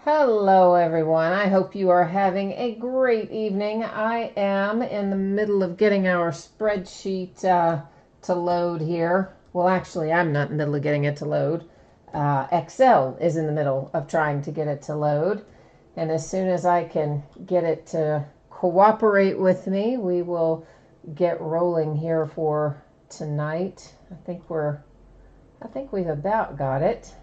Hello, everyone. I hope you are having a great evening. I am in the middle of getting our spreadsheet to load here. Well, actually, I'm not in the middle of getting it to load. Excel is in the middle of trying to get it to load. And as soon as I can get it to cooperate with me, we will get rolling here for tonight. I think we've about got it.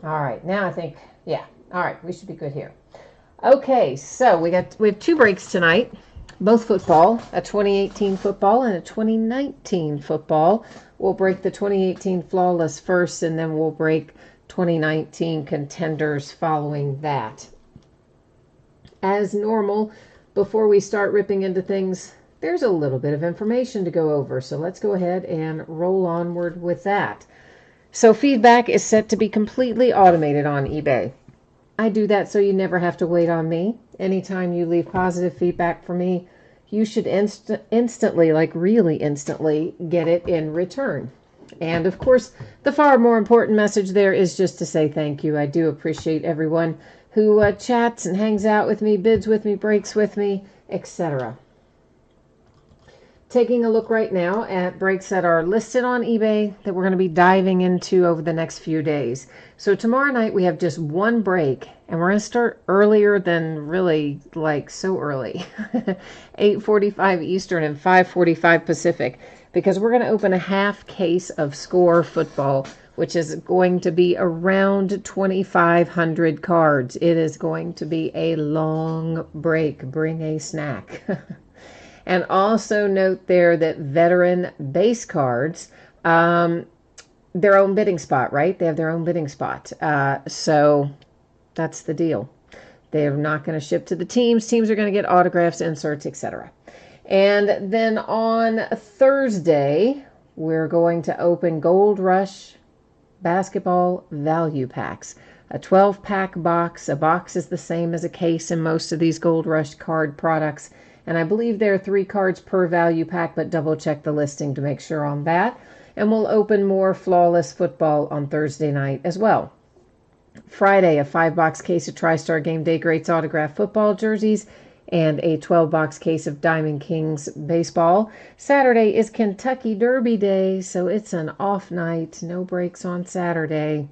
All right, now I think, yeah. All right, we should be good here. Okay, so we have two breaks tonight, both football, a 2018 football and a 2019 football. We'll break the 2018 flawless first, and then we'll break 2019 contenders following that. As normal, before we start ripping into things, there's a little bit of information to go over, so let's go ahead and roll onward with that. So feedback is set to be completely automated on eBay. I do that so you never have to wait on me. Anytime you leave positive feedback for me, you should instantly, like really instantly, get it in return. And of course, the far more important message there is just to say thank you. I do appreciate everyone who chats and hangs out with me, bids with me, breaks with me, etc. Taking a look right now at breaks that are listed on eBay that we're going to be diving into over the next few days. So tomorrow night we have just one break, and we're going to start earlier than really like so early, 8:45 Eastern and 5:45 Pacific, because we're going to open a half case of Score football, which is going to be around 2,500 cards. It is going to be a long break. Bring a snack. And also note there that veteran base cards, their own bidding spot, right? They have their own bidding spot. So that's the deal. They're not going to ship to the teams. Teams are going to get autographs, inserts, etc. And then on Thursday, we're going to open Gold Rush basketball value packs. A 12-pack box. A box is the same as a case in most of these Gold Rush card products. And I believe there are 3 cards per value pack, but double check the listing to make sure on that. And we'll open more flawless football on Thursday night as well. Friday, a 5-box case of TriStar Game Day Greats autographed football jerseys and a 12-box case of Diamond Kings baseball. Saturday is Kentucky Derby Day, so it's an off night. No breaks on Saturday.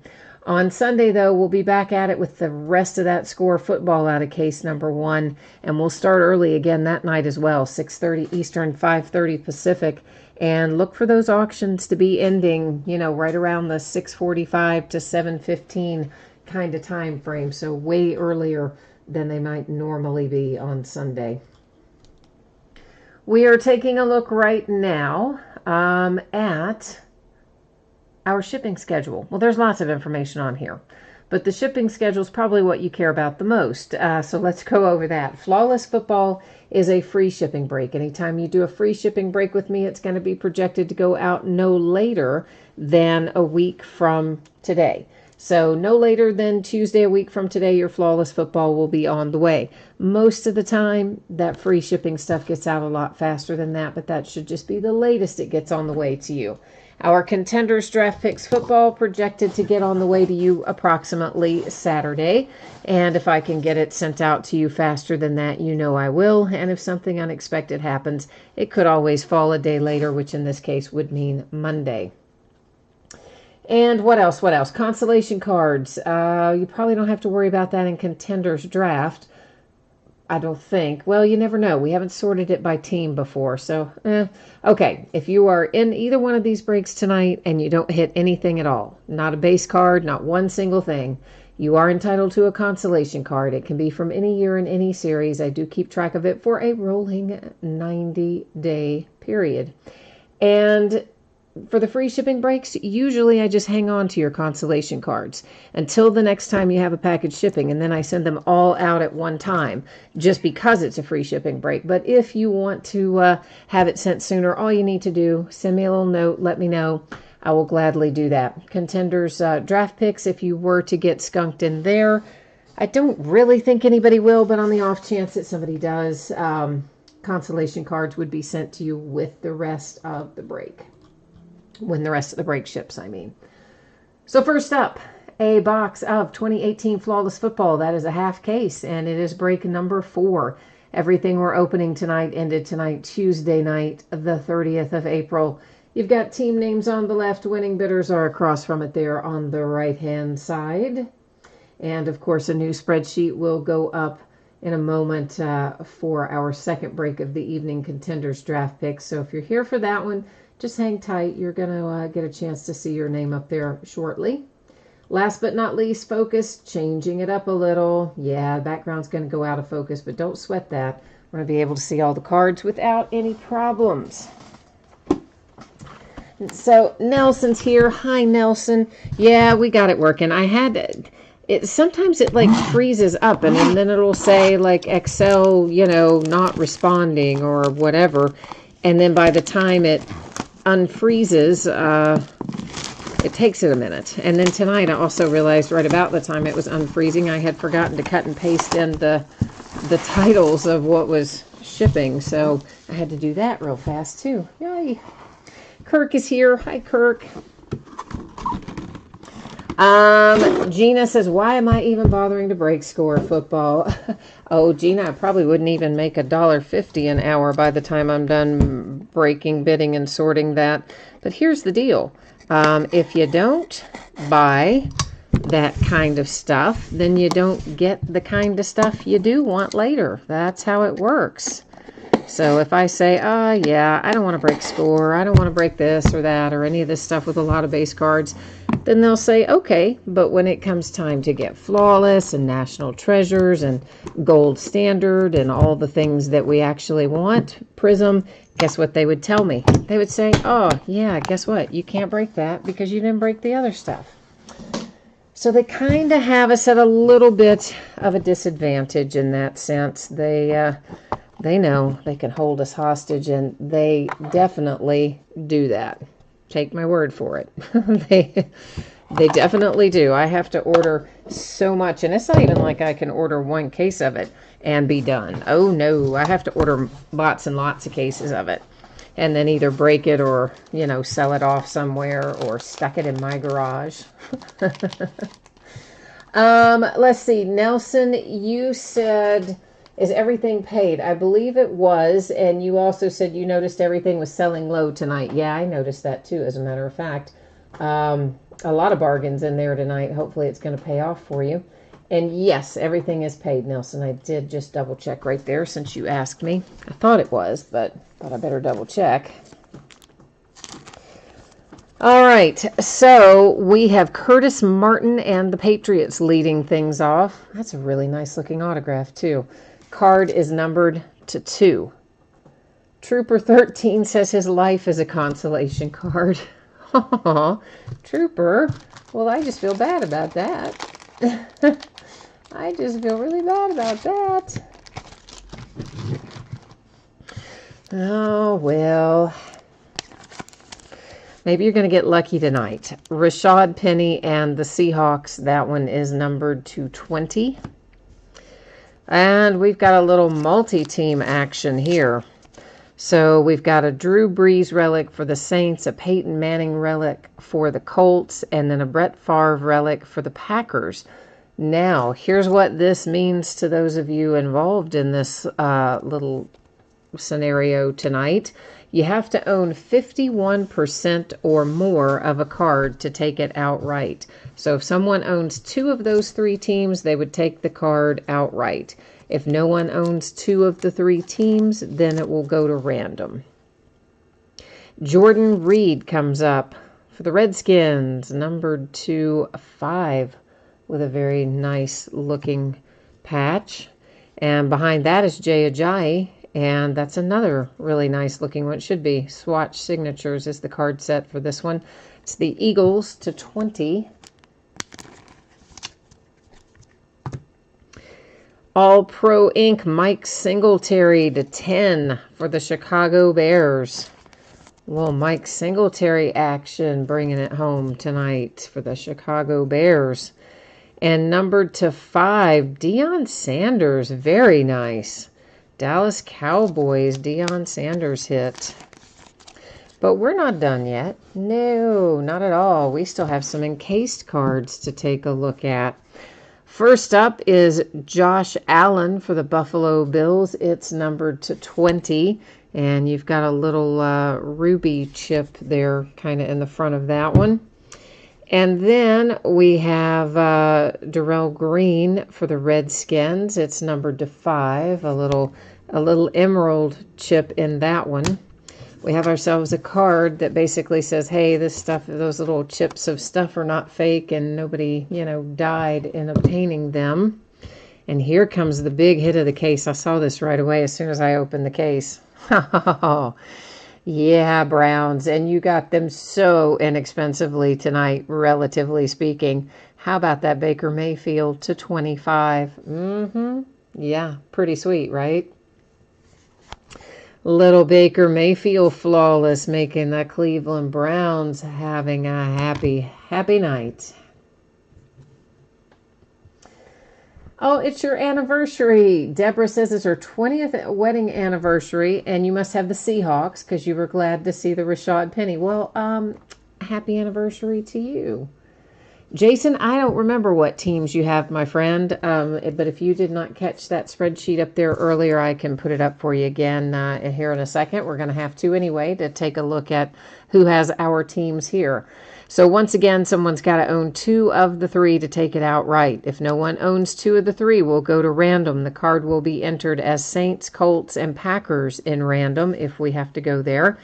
On Sunday, though, we'll be back at it with the rest of that Score football out of case number 1, and we'll start early again that night as well, 6:30 Eastern, 5:30 Pacific, and look for those auctions to be ending, right around the 6:45 to 7:15 kind of time frame, so way earlier than they might normally be on Sunday. We are taking a look right now at our shipping schedule. Well, there's lots of information on here, but the shipping schedule is probably what you care about the most. So let's go over that. Flawless football is a free shipping break. Anytime you do a free shipping break with me, it's going to be projected to go out no later than a week from today. So no later than Tuesday, a week from today, your flawless football will be on the way. Most of the time, that free shipping stuff gets out a lot faster than that, but that should just be the latest it gets on the way to you. Our contenders draft picks football projected to get on the way to you approximately Saturday. And if I can get it sent out to you faster than that, I will. And if something unexpected happens, it could always fall a day later, which in this case would mean Monday. And what else? Consolation cards. You probably don't have to worry about that in contenders draft. I don't think. Well, you never know. We haven't sorted it by team before. So, okay. If you are in either one of these breaks tonight and you don't hit anything at all, not a base card, not one single thing, you are entitled to a consolation card. It can be from any year in any series. I do keep track of it for a rolling 90-day period. And for the free shipping breaks, usually I just hang on to your consolation cards until the next time you have a package shipping, and then I send them all out at one time just because it's a free shipping break. But if you want to have it sent sooner, all you need to do, send me a little note, let me know. I will gladly do that. Contenders draft picks, if you were to get skunked in there, I don't really think anybody will, but on the off chance that somebody does, consolation cards would be sent to you with the rest of the break. When the rest of the break ships, I mean. So first up, a box of 2018 Flawless Football. That is a half case, and it is break number 4. Everything we're opening tonight ended tonight, Tuesday night, the 30th of April. You've got team names on the left. Winning bidders are across from it there on the right-hand side. And, of course, a new spreadsheet will go up in a moment for our second break of the evening contenders draft picks. So if you're here for that one, just hang tight. You're going to get a chance to see your name up there shortly. Last but not least, focus, changing it up a little. Yeah, the background's going to go out of focus, but don't sweat that. We're going to be able to see all the cards without any problems. And so Nelson's here. Hi, Nelson. Yeah, we got it working. I had it. Sometimes it like freezes up, and then it'll say like Excel, not responding or whatever. And then by the time it unfreezes, it takes it a minute. And then tonight I also realized right about the time it was unfreezing, I had forgotten to cut and paste in the titles of what was shipping. So I had to do that real fast too. Yay. Kirk is here. Hi, Kirk. Gina says, why am I even bothering to break score football? Oh, Gina, I probably wouldn't even make $1.50 an hour by the time I'm done breaking, bidding, and sorting that. But here's the deal. If you don't buy that kind of stuff, then you don't get the kind of stuff you do want later. That's how it works. So if I say, yeah, I don't want to break score, I don't want to break this or that or any of this stuff with a lot of base cards, then they'll say, okay, but when it comes time to get flawless and national treasures and gold standard and all the things that we actually want, Prism, guess what they would tell me? They would say, oh, yeah, guess what? You can't break that because you didn't break the other stuff. So they kind of have us at a little bit of a disadvantage in that sense. They know they can hold us hostage, and they definitely do that. Take my word for it. They definitely do. I have to order so much, and it's not even like I can order one case of it and be done. Oh, no. I have to order lots and lots of cases of it and then either break it or, sell it off somewhere or stuck it in my garage. Let's see. Nelson, you said, is everything paid? I believe it was, and you also said you noticed everything was selling low tonight. Yeah, I noticed that too, as a matter of fact. A lot of bargains in there tonight. Hopefully it's going to pay off for you. And yes, everything is paid, Nelson. I did just double check right there since you asked me. I thought it was, but thought I better double check. All right, so we have Curtis Martin and the Patriots leading things off. That's a really nice looking autograph too. Card is numbered to 2. Trooper 13 says his life is a consolation card. Oh, Trooper. Well, I just feel bad about that. I just feel really bad about that. Oh, well. Maybe you're going to get lucky tonight. Rashad Penny and the Seahawks. That one is numbered to 20. And we've got a little multi-team action here. So we've got a Drew Brees relic for the Saints, a Peyton Manning relic for the Colts, and then a Brett Favre relic for the Packers. Now, here's what this means to those of you involved in this little scenario tonight. You have to own 51% or more of a card to take it outright. So if someone owns 2 of those 3 teams, they would take the card outright. If no one owns 2 of the 3 teams, then it will go to random. Jordan Reed comes up for the Redskins, numbered to 5 with a very nice looking patch. And behind that is Jay Ajayi, and that's another really nice looking one. It should be Swatch Signatures is the card set for this one. It's the Eagles to 20. All-Pro Inc. Mike Singletary to 10 for the Chicago Bears. Well, Mike Singletary action bringing it home tonight for the Chicago Bears. And numbered to 5, Deion Sanders. Very nice. Dallas Cowboys, Deion Sanders hit. But we're not done yet. No, not at all. We still have some encased cards to take a look at. First up is Josh Allen for the Buffalo Bills. It's numbered to 20, and you've got a little ruby chip there kind of in the front of that one. And then we have Darrell Green for the Redskins. It's numbered to 5, a little emerald chip in that one. We have ourselves a card that basically says, hey, this stuff, those little chips of stuff are not fake and nobody, died in obtaining them. And here comes the big hit of the case. I saw this right away as soon as I opened the case. Yeah, Browns. And you got them so inexpensively tonight, relatively speaking. How about that Baker Mayfield to 25? Yeah, pretty sweet, right? Little Baker Mayfield flawless, making the Cleveland Browns having a happy night. Oh, it's your anniversary. Deborah says it's her 20th wedding anniversary, and you must have the Seahawks because you were glad to see the Rashad Penny. Well, happy anniversary to you. Jason, I don't remember what teams you have, my friend, but if you did not catch that spreadsheet up there earlier, I can put it up for you again here in a second. We're going to have to anyway to take a look at who has our teams here. So once again, someone's got to own 2 of the 3 to take it outright. If no one owns 2 of the 3, we'll go to random. The card will be entered as Saints, Colts, and Packers in random if we have to go there.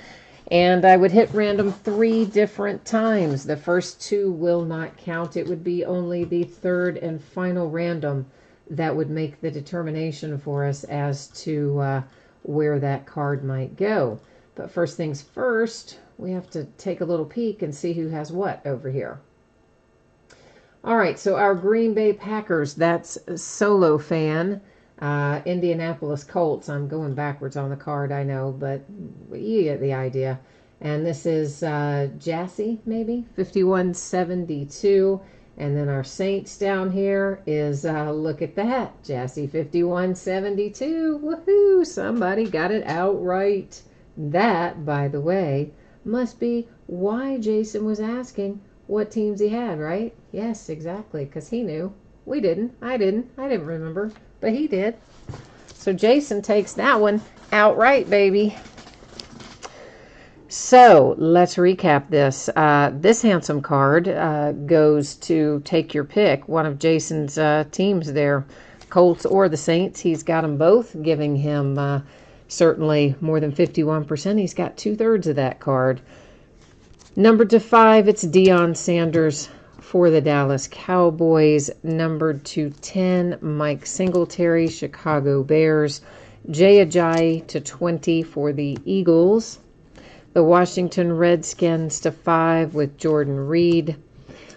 And I would hit random 3 different times. The first 2 will not count. It would be only the third and final random that would make the determination for us as to where that card might go. But first things first, we have to take a little peek and see who has what over here. All right, so our Green Bay Packers, that's Solo Fan. Indianapolis Colts, I'm going backwards on the card, I know, but you get the idea. And this is Jassy, maybe, 5172. And then our Saints down here is, look at that, Jassy 5172. Woohoo, somebody got it outright. That, by the way, must be why Jason was asking what teams he had, right? Yes, exactly, because he knew. We didn't. I didn't remember. But he did. So Jason takes that one outright, baby. So let's recap this. This handsome card goes to take your pick. One of Jason's teams there, Colts or the Saints. He's got them both, giving him certainly more than 51%. He's got 2/3 of that card. Numbered to 5, it's Deion Sanders for the Dallas Cowboys. Numbered to 10, Mike Singletary, Chicago Bears. Jay Ajayi to 20 for the Eagles. The Washington Redskins to 5 with Jordan Reed.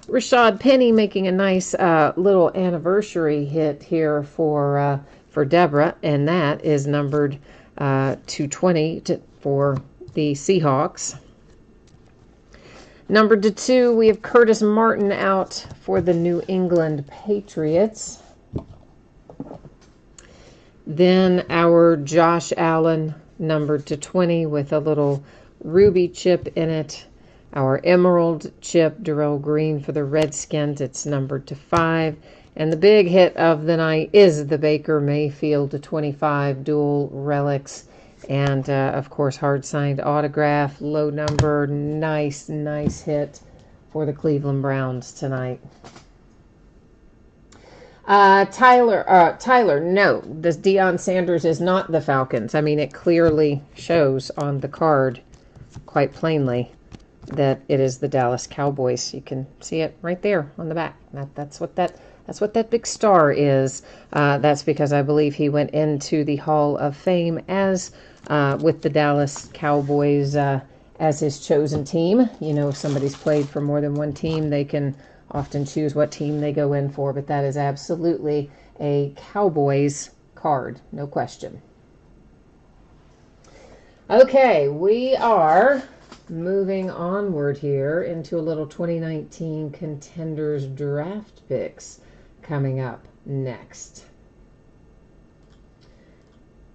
Rashad Penny making a nice little anniversary hit here for Deborah, and that is numbered to 20 for the Seahawks. Number 2, we have Curtis Martin out for the New England Patriots. Then our Josh Allen, numbered to 20 with a little ruby chip in it. Our emerald chip, Darrell Green for the Redskins. It's numbered to 5. And the big hit of the night is the Baker Mayfield to 25 dual relics. And, of course, hard-signed autograph, low number, nice hit for the Cleveland Browns tonight. Tyler, no, this Deion Sanders is not the Falcons. I mean, it clearly shows on the card quite plainly that it is the Dallas Cowboys. You can see it right there on the back. That's what that big star is. That's because I believe he went into the Hall of Fame as with the Dallas Cowboys as his chosen team. You know, if somebody's played for more than one team, they can often choose what team they go in for, but that is absolutely a Cowboys card, no question. Okay, we are moving onward here into a little 2019 Contenders draft picks coming up next.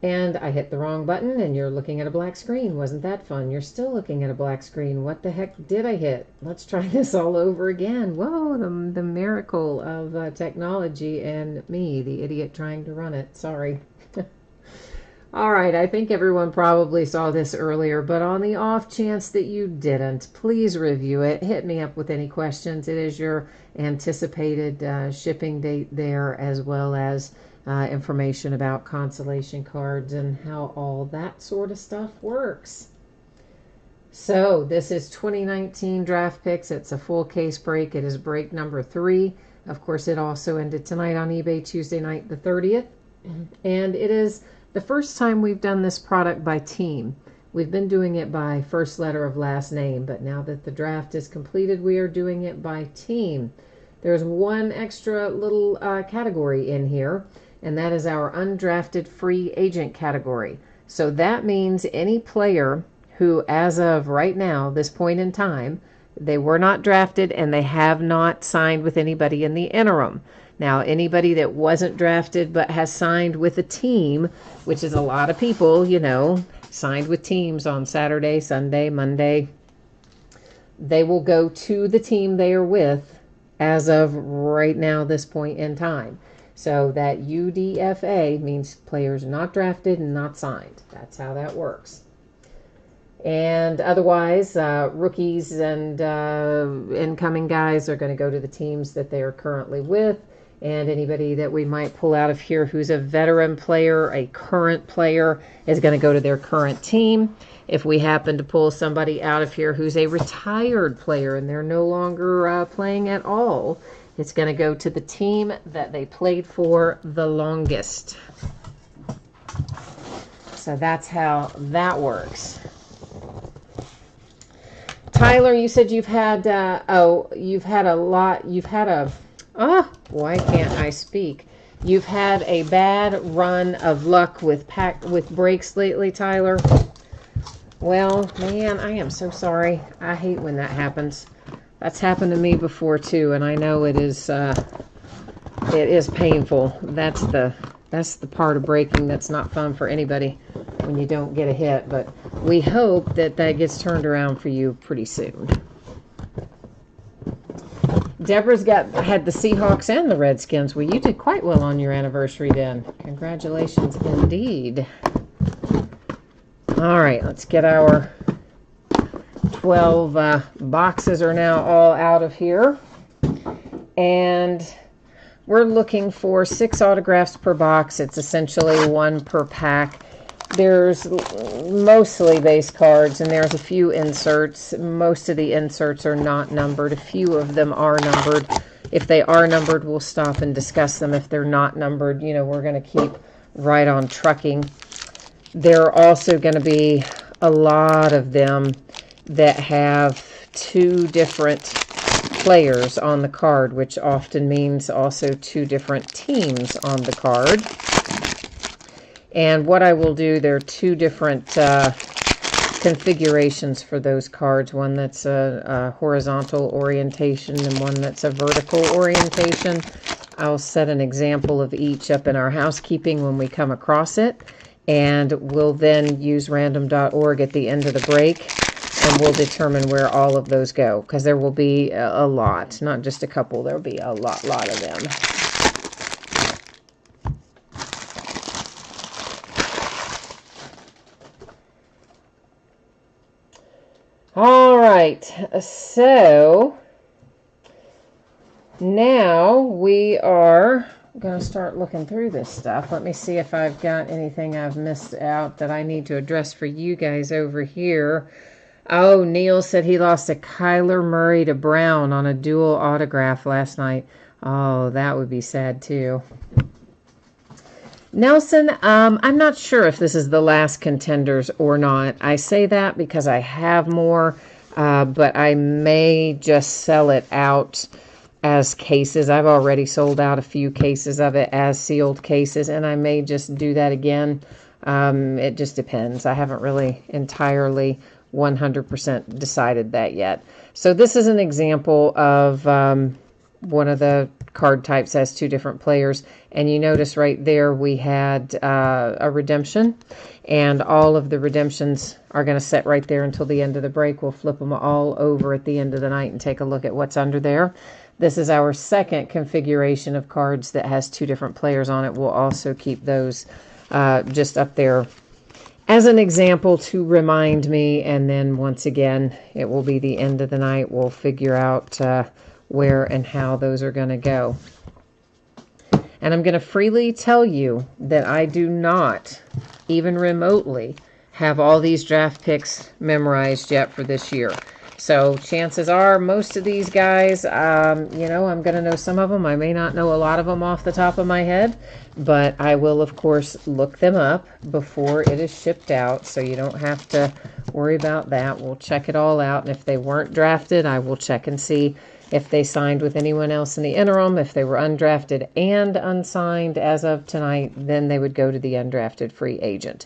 And I hit the wrong button and you're looking at a black screen. Wasn't that fun? You're still looking at a black screen. What the heck did I hit? Let's try this all over again. Whoa, the miracle of technology and me, the idiot trying to run it. Sorry. All right, I think everyone probably saw this earlier, but on the off chance that you didn't, please review it. Hit me up with any questions. It is your anticipated shipping date there, as well as information about consolation cards and how all that sort of stuff works. So this is 2019 draft picks. It's a full case break. It is break number 3. Of course, it also ended tonight on eBay, Tuesday night the 30th. And it is the first time we've done this product by team. We've been doing it by first letter of last name, but now that the draft is completed, we are doing it by team. There's one extra little category in here, and that is our undrafted free agent category. So that means any player who, as of right now, this point in time, they were not drafted and they have not signed with anybody in the interim. Now, anybody that wasn't drafted but has signed with a team, which is a lot of people, you know, signed with teams on Saturday, Sunday, Monday, they will go to the team they are with as of right now, this point in time. So that UDFA means players not drafted and not signed. That's how that works. And otherwise, rookies and incoming guys are going to go to the teams that they are currently with. And anybody that we might pull out of here who's a veteran player, a current player, is going to go to their current team. If we happen to pull somebody out of here who's a retired player and they're no longer playing at all, it's going to go to the team that they played for the longest. So that's how that works. Tyler, you said you've had, why can't I speak? You've had a bad run of luck with breaks lately, Tyler. Well, man, I am so sorry. I hate when that happens. That's happened to me before too, and I know it is painful. That's the part of breaking that's not fun for anybody when you don't get a hit, but we hope that gets turned around for you pretty soon. Deborah's had the Seahawks and the Redskins. Well, you did quite well on your anniversary then. Congratulations indeed. All right, let's get our 12 boxes are now all out of here. And we're looking for 6 autographs per box. It's essentially 1 per pack. There's mostly base cards, and there's a few inserts. Most of the inserts are not numbered. A few of them are numbered. If they are numbered, we'll stop and discuss them. If they're not numbered, you know, we're going to keep right on trucking. There are also going to be a lot of them that have 2 different players on the card, which often means also 2 different teams on the card. And what I will do, there are 2 different configurations for those cards. One that's a horizontal orientation and one that's a vertical orientation. I'll set an example of each up in our housekeeping when we come across it. And we'll then use random.org at the end of the break, and we'll determine where all of those go, because there will be a lot, not just a couple. There will be a lot of them. All right, so now we are going to start looking through this stuff. Let me see if I've got anything I've missed out that I need to address for you guys over here. Oh, Neil said he lost a Kyler Murray to Brown on a dual autograph last night. Oh, that would be sad too. Nelson, I'm not sure if this is the last contenders or not. I say that because I have more, but I may just sell it out as cases. I've already sold out a few cases of it as sealed cases, and I may just do that again. It just depends. I haven't really entirely 100% decided that yet. So this is an example of one of the card types has 2 different players. And you notice right there we had a redemption, and all of the redemptions are going to sit right there until the end of the break. We'll flip them all over at the end of the night and take a look at what's under there. This is our second configuration of cards that has 2 different players on it. We'll also keep those just up there as an example to remind me, and then once again it will be the end of the night. We'll figure out where and how those are going to go. And I'm going to freely tell you that I do not even remotely have all these draft picks memorized yet for this year. So chances are most of these guys, you know, I'm going to know some of them. I may not know a lot of them off the top of my head, but I will, of course, look them up before it is shipped out, so you don't have to worry about that. We'll check it all out, and if they weren't drafted, I will check and see if they signed with anyone else in the interim. If they were undrafted and unsigned as of tonight, then they would go to the undrafted free agent.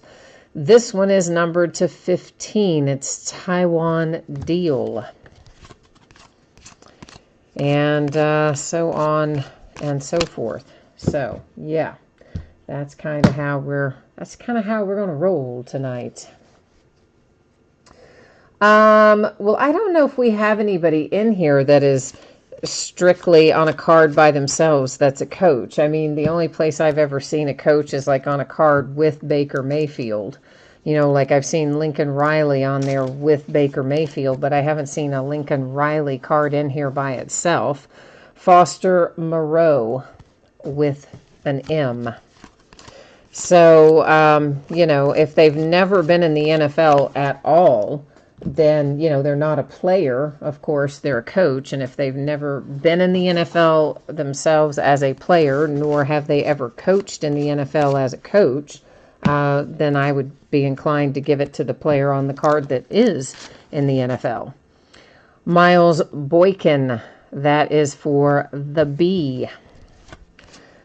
This one is numbered to 15. It's Taiwan Deal. And so on and so forth. So, yeah, that's kind of how we're going to roll tonight. Well, I don't know if we have anybody in here that is strictly on a card by themselves that's a coach. I mean, the only place I've ever seen a coach is like on a card with Baker Mayfield. You know, like I've seen Lincoln Riley on there with Baker Mayfield, but I haven't seen a Lincoln Riley card in here by itself. Foster Moreau with an M. So, you know, if they've never been in the NFL at all, then, you know, they're not a player. Of course, they're a coach. And if they've never been in the NFL themselves as a player, nor have they ever coached in the NFL as a coach, then I would be inclined to give it to the player on the card that is in the NFL. Miles Boykin, that is for the B.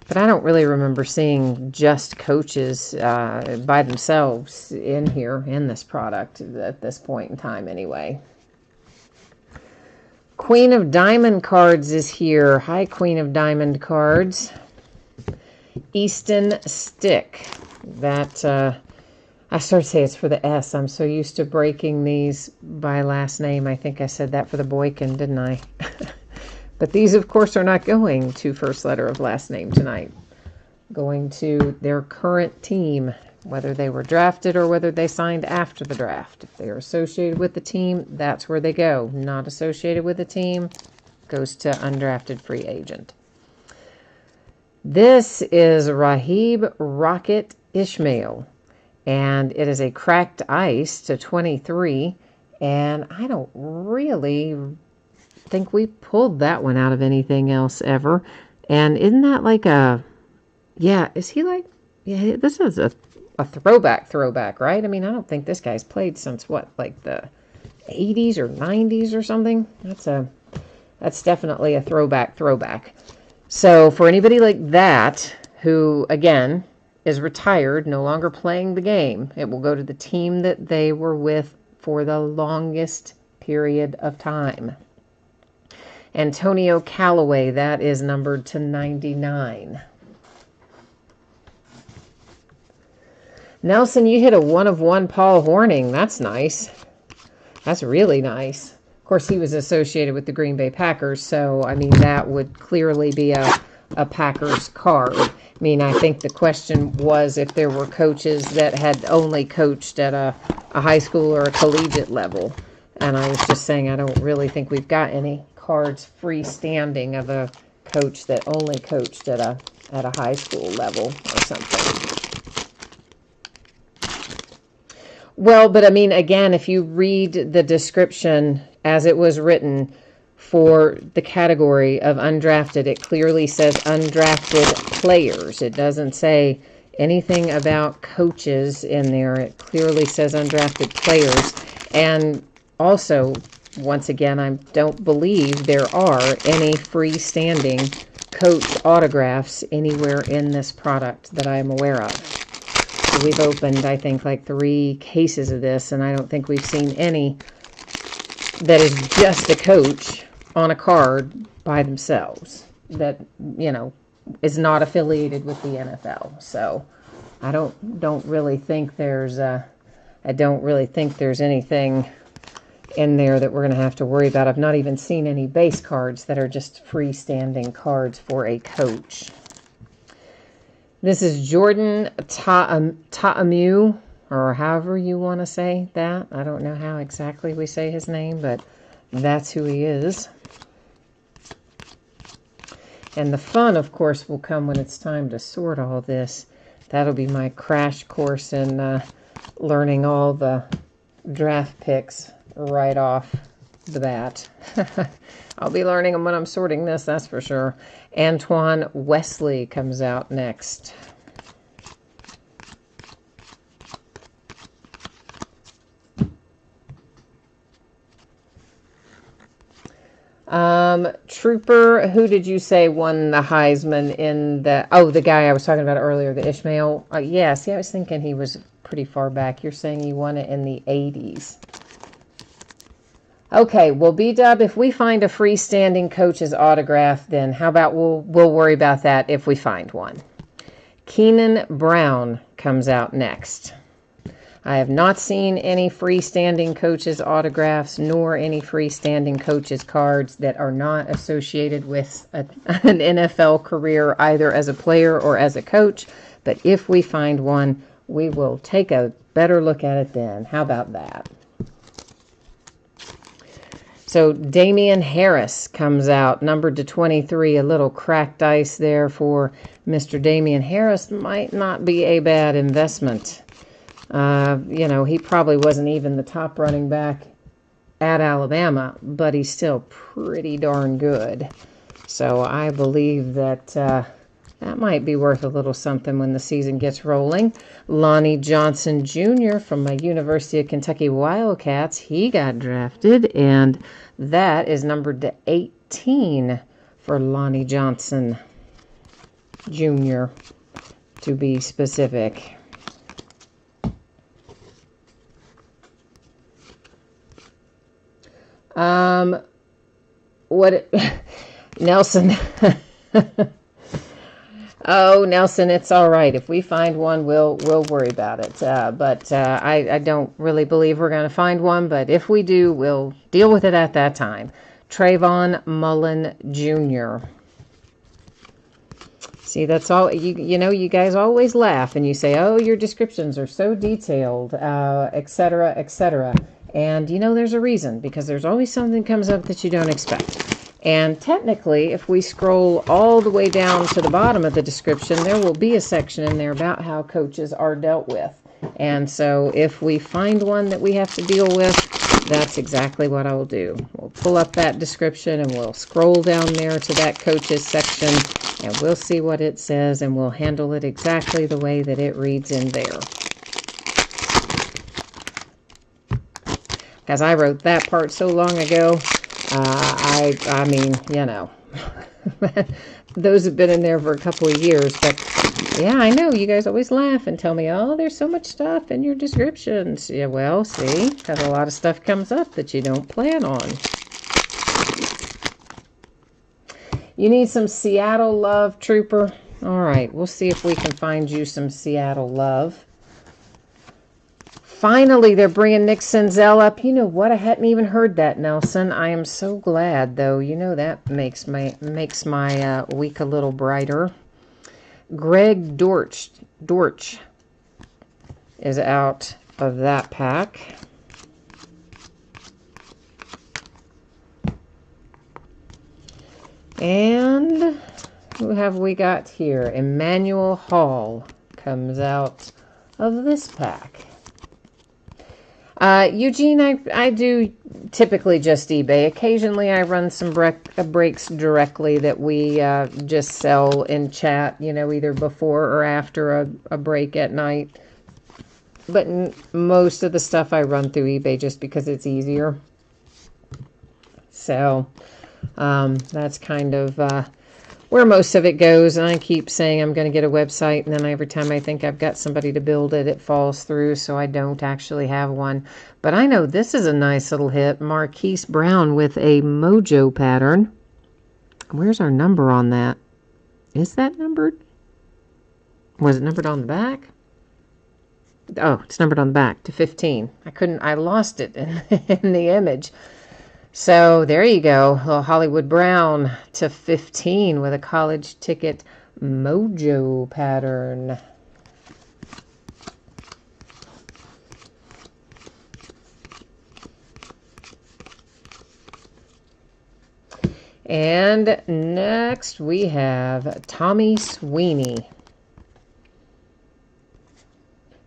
But I don't really remember seeing just coaches by themselves in here in this product at this point in time anyway. Queen of Diamond cards is here. Hi, Queen of Diamond cards. Easton Stick. That, I started to say it's for the S. I'm so used to breaking these by last name. I think I said that for the Boykin, didn't I? But these, of course, are not going to first letter of last name tonight. Going to their current team, whether they were drafted or whether they signed after the draft. If they are associated with the team, that's where they go. Not associated with the team, goes to undrafted free agent. This is Rahib Rocket Ishmael, and it is a cracked ice to 23, and I don't really think we pulled that one out of anything else ever. And isn't that like a, yeah, is he like, yeah, this is a throwback, right? I mean, I don't think this guy's played since what, like the 80s or 90s or something. That's definitely a throwback. So for anybody like that, who again is retired, no longer playing the game, it will go to the team that they were with for the longest period of time. Antonio Callaway, that is numbered to 99. Nelson, you hit a 1 of 1 Paul Hornung. That's nice. That's really nice. Of course, he was associated with the Green Bay Packers, so, I mean, that would clearly be a Packers card. I mean, I think the question was if there were coaches that had only coached at a high school or a collegiate level. And I was just saying I don't really think we've got any cards freestanding of a coach that only coached at a high school level or something. Well, but I mean, again, if you read the description as it was written for the category of undrafted, it clearly says undrafted players. It doesn't say anything about coaches in there. It clearly says undrafted players. And also, once again, I don't believe there are any freestanding coach autographs anywhere in this product that I am aware of. So we've opened, I think, like 3 cases of this, and I don't think we've seen any that is just a coach on a card by themselves that, you know, is not affiliated with the NFL. So I don't really think there's anything in there that we're going to have to worry about. I've not even seen any base cards that are just freestanding cards for a coach. This is Jordan Ta'amu, or however you want to say that. I don't know how exactly we say his name, but that's who he is. And the fun, of course, will come when it's time to sort all this. That'll be my crash course in learning all the draft picks right off the bat. I'll be learning them when I'm sorting this, that's for sure. Antoine Wesley comes out next. Trooper, who did you say won the Heisman in the... Oh, the guy I was talking about earlier, the Ishmael. Yeah, see, I was thinking he was pretty far back. You're saying he won it in the 80s. Okay, well, B-Dub, if we find a freestanding coach's autograph, then how about we'll worry about that if we find one. Keenan Brown comes out next. I have not seen any freestanding coaches' autographs nor any freestanding coaches' cards that are not associated with an NFL career, either as a player or as a coach. But if we find one, we will take a better look at it then. How about that? So Damian Harris comes out, numbered to 23, a little cracked ice there for Mr. Damian Harris. Might not be a bad investment. You know, he probably wasn't even the top running back at Alabama, but he's still pretty darn good. So I believe that that might be worth a little something when the season gets rolling. Lonnie Johnson Jr. from my University of Kentucky Wildcats, he got drafted, and that is numbered to 18 for Lonnie Johnson Jr., to be specific. Nelson. Oh, Nelson, it's all right. If we find one, we'll worry about it. But I don't really believe we're going to find one. But if we do, we'll deal with it at that time. Trayvon Mullen Jr. See, that's all. You know, you guys always laugh and you say, oh, your descriptions are so detailed, etc., etc. And, you know, there's a reason, because there's always something comes up that you don't expect. And technically, if we scroll all the way down to the bottom of the description, there will be a section in there about how coaches are dealt with. And so if we find one that we have to deal with, that's exactly what I will do. We'll pull up that description and we'll scroll down there to that coaches section, and we'll see what it says, and we'll handle it exactly the way that it reads in there. Because I wrote that part so long ago, I mean, you know, those have been in there for a couple of years. But, yeah, I know, you guys always laugh and tell me, oh, there's so much stuff in your descriptions. Yeah, well, see, because a lot of stuff comes up that you don't plan on. You need some Seattle love, Trooper? All right, we'll see if we can find you some Seattle love. Finally, they're bringing Nick Senzel up. You know what? I hadn't even heard that, Nelson. I am so glad, though. You know, that makes my week a little brighter. Greg Dortch is out of that pack. And who have we got here? Emmanuel Hall comes out of this pack. Eugene, I do typically just eBay. Occasionally I run some breaks directly that we just sell in chat, you know, either before or after a break at night. But most of the stuff I run through eBay just because it's easier. So that's kind of where most of it goes. And I keep saying I'm going to get a website, and then every time I think I've got somebody to build it, it falls through, so I don't actually have one. But I know this is a nice little hit. Marquise Brown with a mojo pattern. Where's our number on that? Is that numbered? Was it numbered on the back? Oh, it's numbered on the back to 15. I lost it in the image. So there you go. A little Hollywood Brown to 15 with a college ticket mojo pattern. And next we have Tommy Sweeney.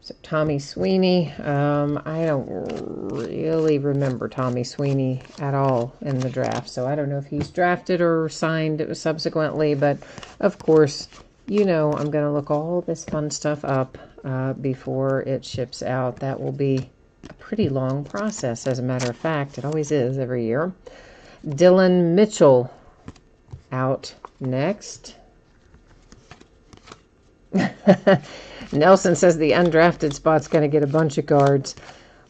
So Tommy Sweeney, I don't really remember Tommy Sweeney at all in the draft. So I don't know if he's drafted or signed subsequently. But of course, you know I'm going to look all this fun stuff up before it ships out. That will be a pretty long process, as a matter of fact. It always is every year. Dylan Mitchell out next. Nelson says the undrafted spot's going to get a bunch of cards.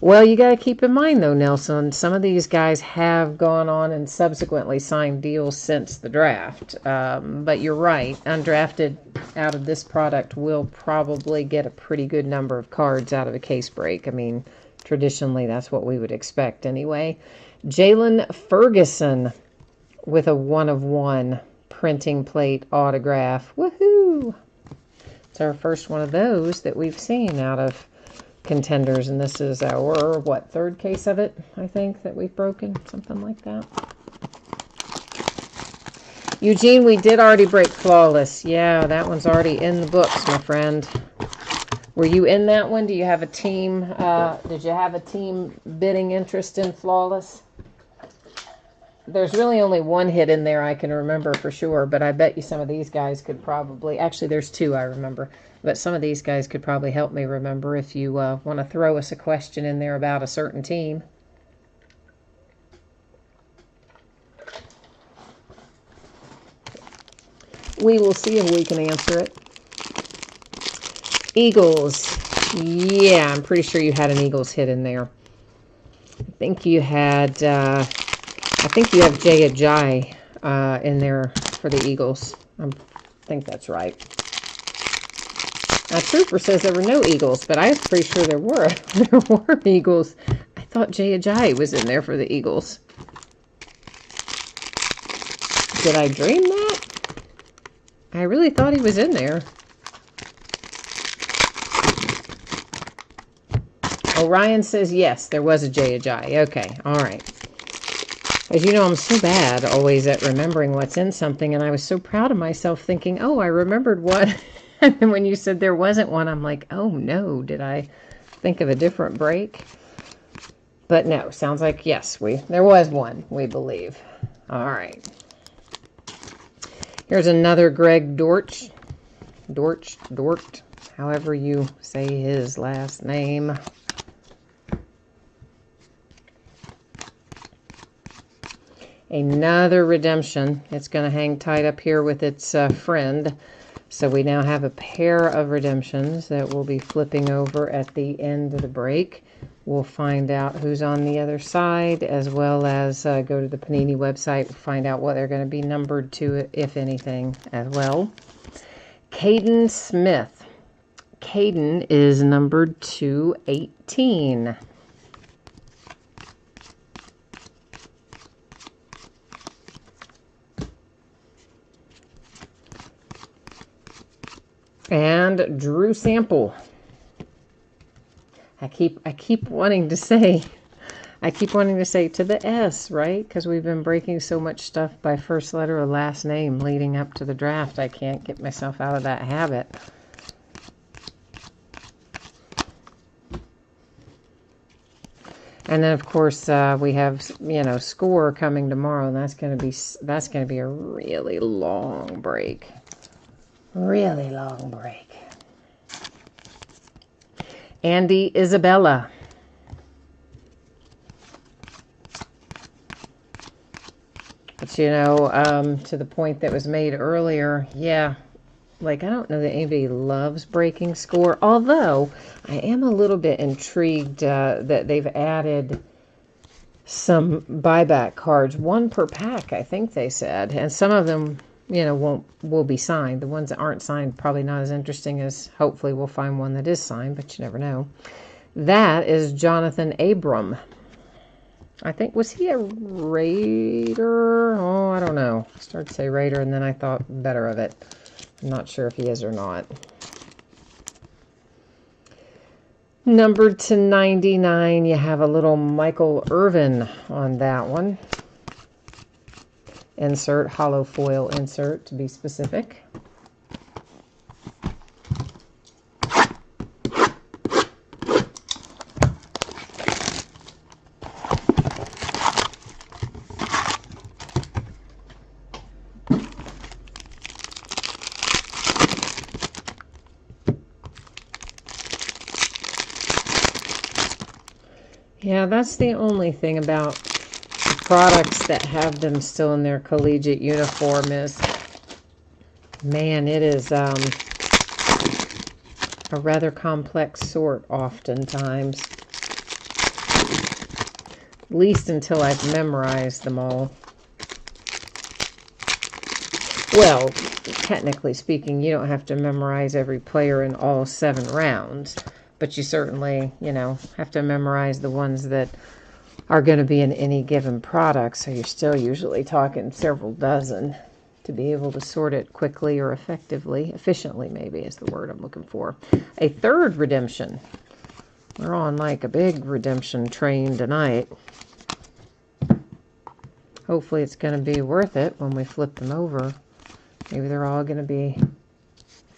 Well, you got to keep in mind, though, Nelson, some of these guys have gone on and subsequently signed deals since the draft. But you're right. Undrafted out of this product will probably get a pretty good number of cards out of a case break. I mean, traditionally, that's what we would expect anyway. Jalen Ferguson with a 1/1 printing plate autograph. Woohoo! It's our first one of those that we've seen out of Contenders, and this is our, what, third case of it, I think, that we've broken, something like that. Eugene, we did already break Flawless. Yeah, that one's already in the books, my friend. Were you in that one? Do you have a team? Did you have a team bidding interest in Flawless? There's really only one hit in there I can remember for sure, but I bet you some of these guys could probably... Actually, there's two I remember, but some of these guys could probably help me remember if you want to throw us a question in there about a certain team. We will see if we can answer it. Eagles. Yeah, I'm pretty sure you had an Eagles hit in there. I think you had... I think you have Jay Ajayi in there for the Eagles. I think that's right. Trooper says there were no Eagles, but I'm pretty sure there were. There were Eagles. I thought Jay Ajayi was in there for the Eagles. Did I dream that? I really thought he was in there. Orion says yes, there was a Jay Ajayi. Okay, all right. As you know, I'm so bad always at remembering what's in something, and I was so proud of myself thinking, oh, I remembered what. And then when you said there wasn't one, I'm like, oh no, did I think of a different break? But no, sounds like yes, there was one, we believe. All right. Here's another Greg Dortch, however you say his last name. Another redemption. It's going to hang tight up here with its friend. So we now have a pair of redemptions that we'll be flipping over at the end of the break. We'll find out who's on the other side, as well as go to the Panini website, find out what they're going to be numbered to, if anything, as well. Caden Smith. Caden is numbered to 18. And Drew Sample. I keep wanting to say to the S, right? Because we've been breaking so much stuff by first letter or last name leading up to the draft. I can't get myself out of that habit. And then of course we have Score coming tomorrow, and that's gonna be a really long break. Really long break. Andy Isabella. But to the point that was made earlier, yeah, like I don't know that anybody loves breaking Score, although I am a little bit intrigued that they've added some buyback cards, 1 per pack, I think they said. And some of them, will be signed. The ones that aren't signed, probably not as interesting as hopefully we'll find one that is signed, but you never know. That is Jonathan Abram. I think, was he a Raider? Oh, I don't know. I started to say Raider, and then I thought better of it. I'm not sure if he is or not. Numbered to 99, you have a little Michael Irvin on that one. Insert, hollow foil insert to be specific. Yeah, that's the only thing about the products that have them still in their collegiate uniform is, man, it is a rather complex sort oftentimes. At least until I've memorized them all. Well, technically speaking, you don't have to memorize every player in all 7 rounds. But you certainly, have to memorize the ones that are going to be in any given product. So you're still usually talking several dozen to be able to sort it quickly or effectively. Efficiently, maybe, is the word I'm looking for. A third redemption. We're on like a big redemption train tonight. Hopefully it's going to be worth it when we flip them over. Maybe they're all going to be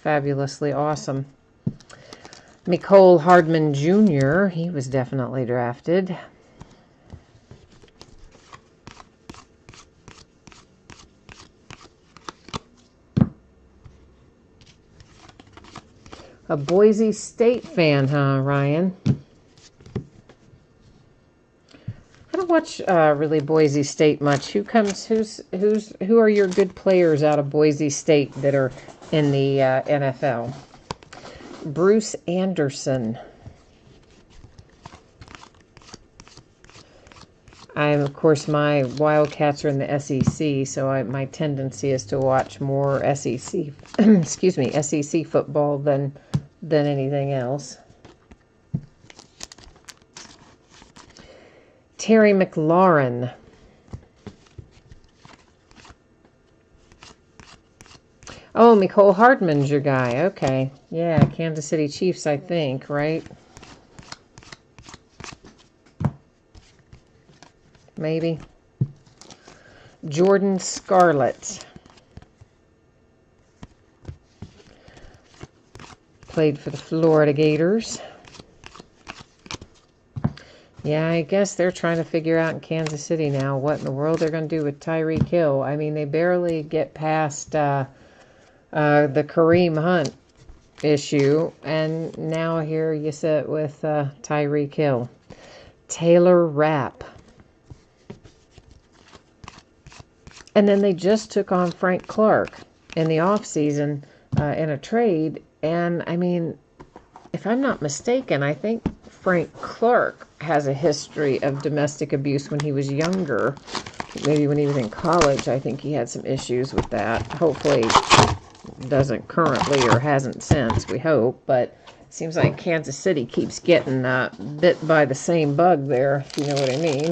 fabulously awesome. Mecole Hardman Jr., he was definitely drafted. A Boise State fan, huh, Ryan? I don't watch really Boise State much. Who are your good players out of Boise State that are in the NFL? Bruce Anderson. Of course, my Wildcats are in the SEC, so my tendency is to watch more SEC, excuse me, SEC football than anything else. Terry McLaurin. Oh, Mecole Hardman's your guy. Okay. Yeah, Kansas City Chiefs, I think, right? Maybe. Jordan Scarlett. Played for the Florida Gators. Yeah, I guess they're trying to figure out in Kansas City now what in the world they're going to do with Tyreek Hill. I mean, they barely get past the Kareem Hunt issue, and now here you sit with Tyreek Hill. Taylor Rapp. And then they just took on Frank Clark in the offseason in a trade, and I mean, if I'm not mistaken, I think Frank Clark has a history of domestic abuse when he was younger. Maybe when he was in college, I think he had some issues with that. Hopefully doesn't currently or hasn't since, we hope. But it seems like Kansas City keeps getting bit by the same bug there, if you know what I mean.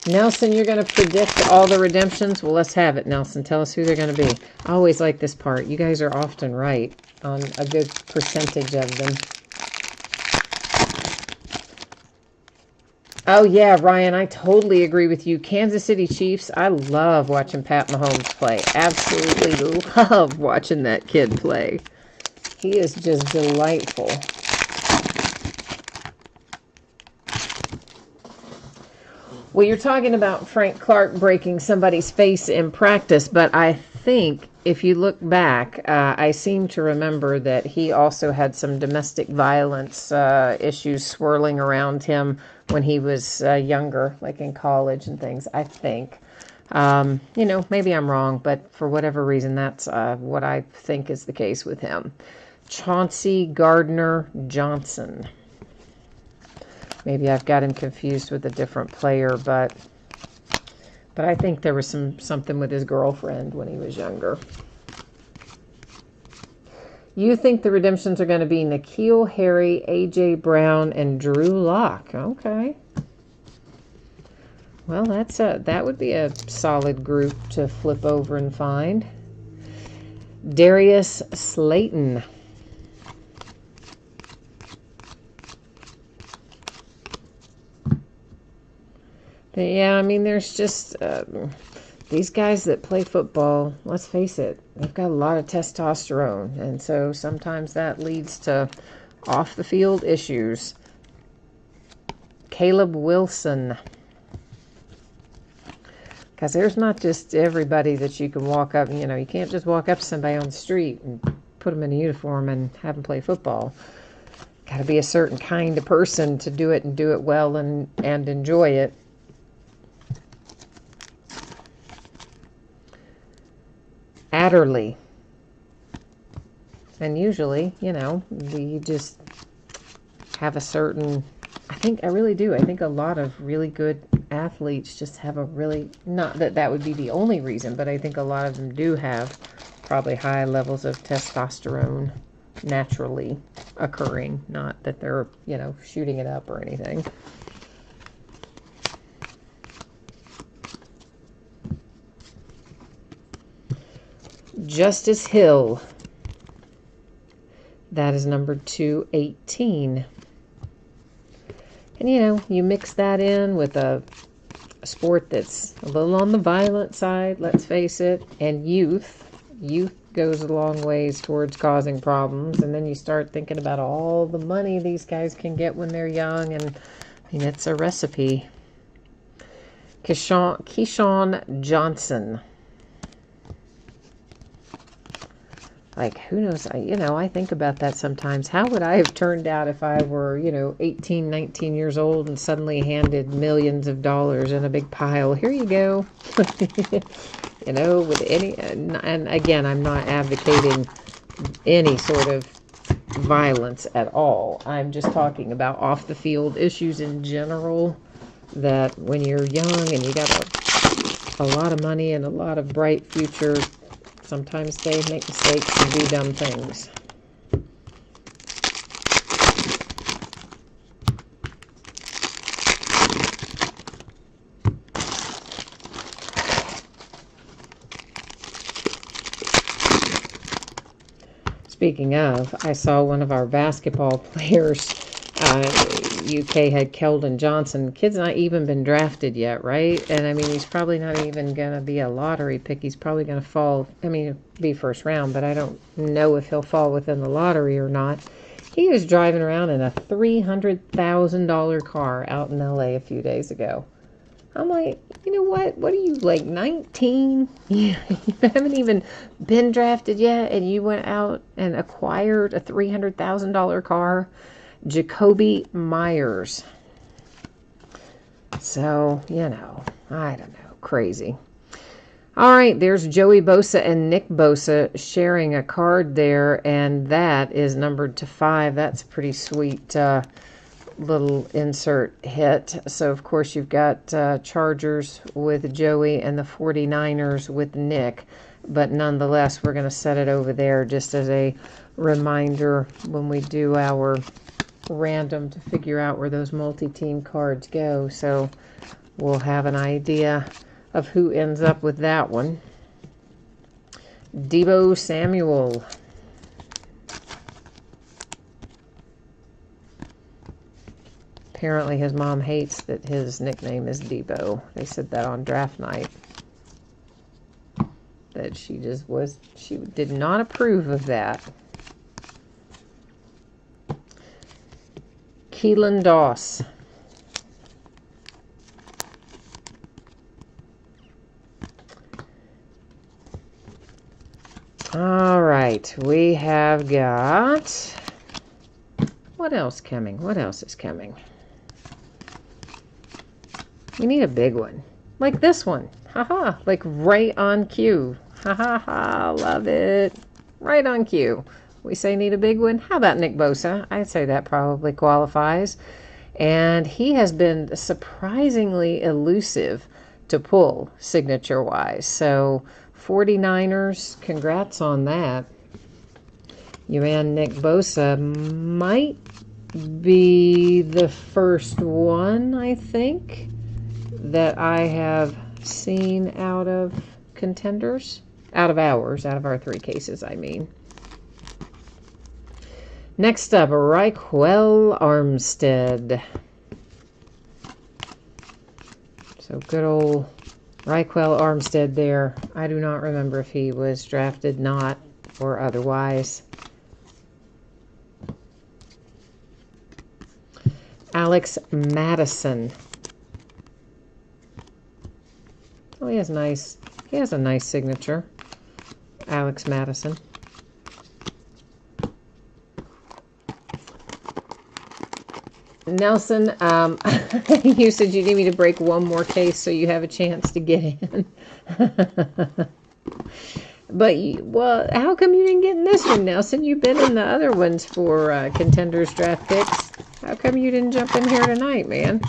Nelson, you're going to predict all the redemptions? Well, let's have it, Nelson. Tell us who they're going to be. I always like this part. You guys are often right on a good percentage of them. Oh, yeah, Ryan, I totally agree with you. Kansas City Chiefs, I love watching Pat Mahomes play. Absolutely love watching that kid play. He is just delightful. Well, you're talking about Frank Clark breaking somebody's face in practice, but I think if you look back, I seem to remember that he also had some domestic violence issues swirling around him when he was younger, like in college and things, I think. You know, maybe I'm wrong, but for whatever reason, that's what I think is the case with him. Chauncey Gardner Johnson. Maybe I've got him confused with a different player, but I think there was something with his girlfriend when he was younger. You think the redemptions are going to be N'Keal Harry, A.J. Brown, and Drew Lock. Okay. Well, that would be a solid group to flip over and find. Darius Slayton. Yeah, I mean, there's just these guys that play football, let's face it, they've got a lot of testosterone. And so sometimes that leads to off-the-field issues. Caleb Wilson. Because there's not just everybody that you can walk up, you know, you can't just walk up to somebody on the street and put them in a uniform and have them play football. Got to be a certain kind of person to do it and do it well and enjoy it. Adderley. And usually, you know, we just have a certain, I really do. I think a lot of really good athletes just have a really, not that that would be the only reason, but I think a lot of them do have probably high levels of testosterone naturally occurring, not that they're, you know, shooting it up or anything. Justice Hill. That is number 218. And, you know, you mix that in with a sport that's a little on the violent side, let's face it, and youth. Youth goes a long ways towards causing problems. And then you start thinking about all the money these guys can get when they're young. And, I mean, it's a recipe. Keyshawn Johnson. Like, who knows? I think about that sometimes. How would I have turned out if I were, 18, 19 years old and suddenly handed millions of dollars in a big pile? Here you go. With any, and again, I'm not advocating any sort of violence at all. I'm just talking about off the field issues in general, that when you're young and you got a lot of money and a lot of bright future, sometimes they make mistakes and do dumb things. Speaking of, I saw one of our basketball players, UK had Keldon Johnson. Kid's not even been drafted yet, right? And I mean, he's probably not even going to be a lottery pick. He's probably going to fall, be first round, but I don't know if he'll fall within the lottery or not. He was driving around in a $300,000 car out in LA a few days ago. I'm like, you know what? What are you, like 19? You haven't even been drafted yet, and you went out and acquired a $300,000 car? Jacoby Myers. So, I don't know. Crazy. All right, there's Joey Bosa and Nick Bosa sharing a card there, and that is numbered to 5. That's a pretty sweet little insert hit. So, of course, you've got Chargers with Joey and the 49ers with Nick. But nonetheless, we're going to set it over there just as a reminder when we do our random to figure out where those multi-team cards go. So we'll have an idea of who ends up with that one. Deebo Samuel. Apparently his mom hates that his nickname is Deebo. They said that on draft night. That she did not approve of that. Keelan Doss. All right, we have got, what else coming? What else is coming? We need a big one. Like this one. Haha, like right on cue. Ha ha ha, love it. Right on cue. We say need a big one. How about Nick Bosa? I'd say that probably qualifies. And he has been surprisingly elusive to pull signature-wise. So 49ers, congrats on that. Your man Nick Bosa might be the first one, I think, that I have seen out of contenders. Out of our 3 cases, I mean. Next up, Raquel Armstead. So good old Raquel Armstead there. I do not remember if he was drafted, not, or otherwise. Alex Madison. Oh, he has a nice signature. Alex Madison. Nelson, you said you need me to break one more case so you have a chance to get in. But, well, how come you didn't get in this one, Nelson? You've been in the other ones for contenders draft picks. How come you didn't jump in here tonight, man?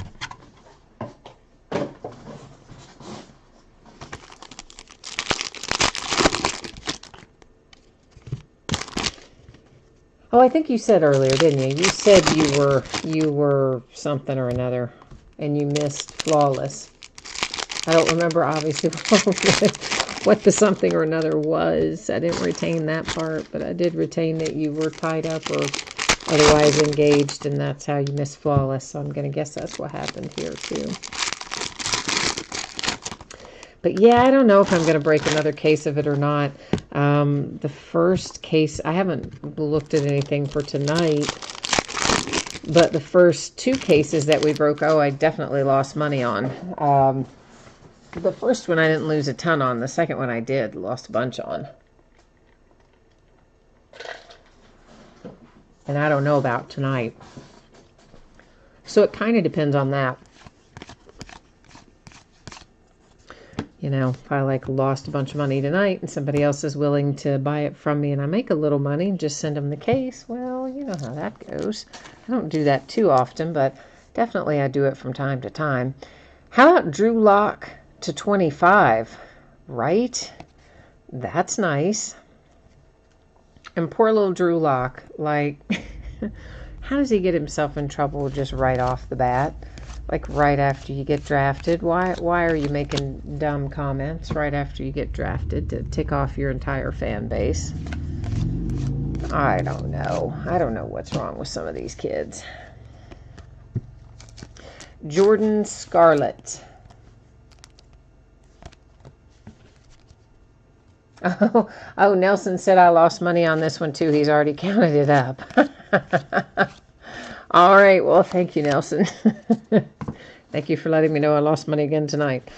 Oh, I think you said earlier, didn't you? You said you were something or another, and you missed flawless. I don't remember, obviously, what the something or another was. I didn't retain that part, but I did retain that you were tied up or otherwise engaged, and that's how you missed flawless. So I'm going to guess that's what happened here, too. But yeah, I don't know if I'm going to break another case of it or not. The first case, I haven't looked at anything for tonight, but the first 2 cases that we broke, oh, I definitely lost money on. The first one I didn't lose a ton on. The second one I did, lost a bunch on. And I don't know about tonight. So it kind of depends on that. You know, if I lost a bunch of money tonight and somebody else is willing to buy it from me and I make a little money and just send them the case, well, you know how that goes. I don't do that too often, but definitely I do it from time to time. How about Drew Lock to 25? Right? That's nice. And poor little Drew Lock, how does he get himself in trouble just right off the bat? Right after you get drafted. Why are you making dumb comments right after you get drafted to tick off your entire fan base? I don't know. I don't know what's wrong with some of these kids. Jordan Scarlett. Oh, Nelson said I lost money on this one too. He's already counted it up. All right. Well, thank you, Nelson. Thank you for letting me know I lost money again tonight.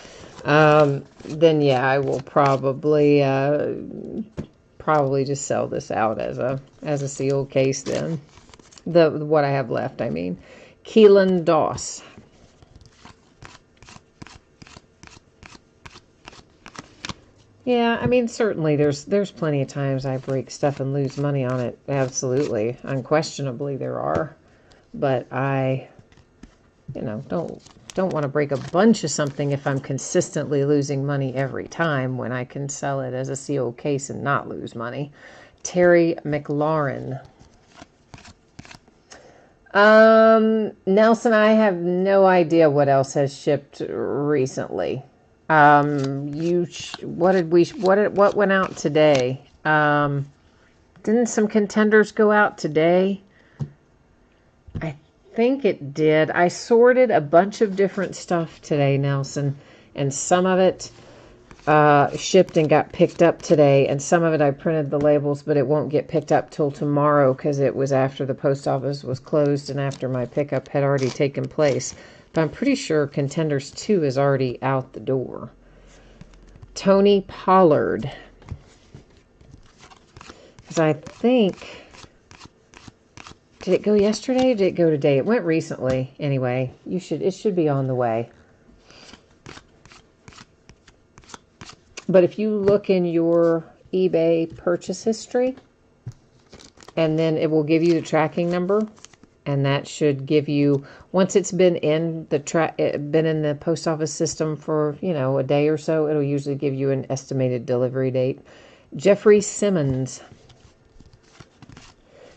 Then yeah, I will probably just sell this out as a sealed case then. What I have left, I mean. Keelan Doss. Yeah, I mean, certainly there's plenty of times I break stuff and lose money on it. Absolutely. Unquestionably there are. But I, don't want to break a bunch of something if I'm consistently losing money every time when I can sell it as a sealed case and not lose money. Terry McLaurin. Nelson, I have no idea what else has shipped recently. What went out today? Didn't some contenders go out today? I think it did. I sorted a bunch of different stuff today, Nelson, and some of it shipped and got picked up today, and some of it I printed the labels, but it won't get picked up till tomorrow because it was after the post office was closed and after my pickup had already taken place. But I'm pretty sure Contenders 2 is already out the door. Tony Pollard. Because I think... Did it go yesterday or did it go today? It went recently. Anyway, it should be on the way. But if you look in your eBay purchase history, and then it will give you the tracking number, and that should give you, once it's been in the post office system for, a day or so, it'll usually give you an estimated delivery date. Jeffrey Simmons.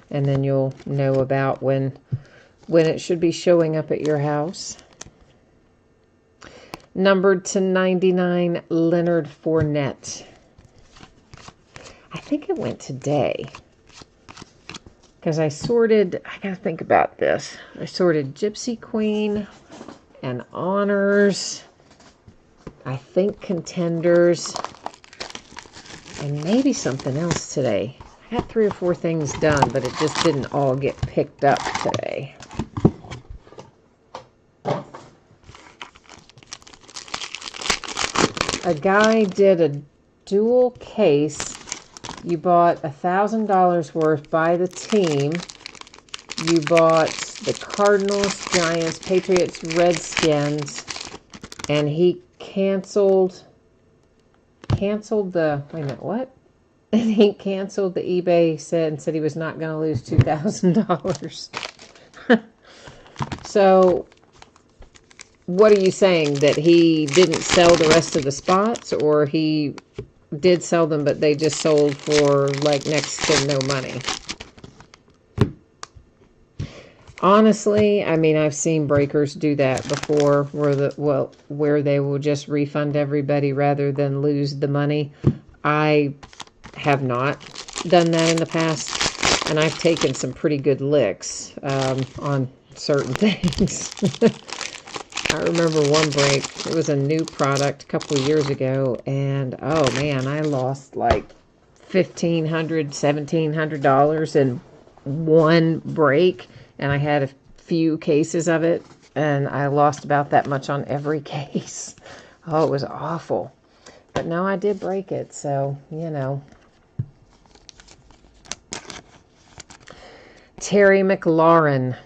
And then you'll know about when it should be showing up at your house. Numbered to 99, Leonard Fournette. I think it went today. Because I gotta think about this. I sorted Gypsy Queen and Honors. I think Contenders. And maybe something else today. I got 3 or 4 things done, but it just didn't all get picked up today. A guy did a dual case. You bought $1,000 worth by the team. You bought the Cardinals, Giants, Patriots, Redskins, and he canceled the, wait a minute, what? And he canceled the eBay and said he was not going to lose $2,000. So, what are you saying? That he didn't sell the rest of the spots, or he did sell them, but they just sold for like next to no money? Honestly, I mean, I've seen breakers do that before, where they will just refund everybody rather than lose the money. I have not done that in the past, and I've taken some pretty good licks on certain things. I remember one break, it was a new product a couple of years ago, and oh man, I lost like $1,500, $1,700 in one break, and I had a few cases of it, and I lost about that much on every case. Oh, it was awful. But no, I did break it, so, Terry McLaurin.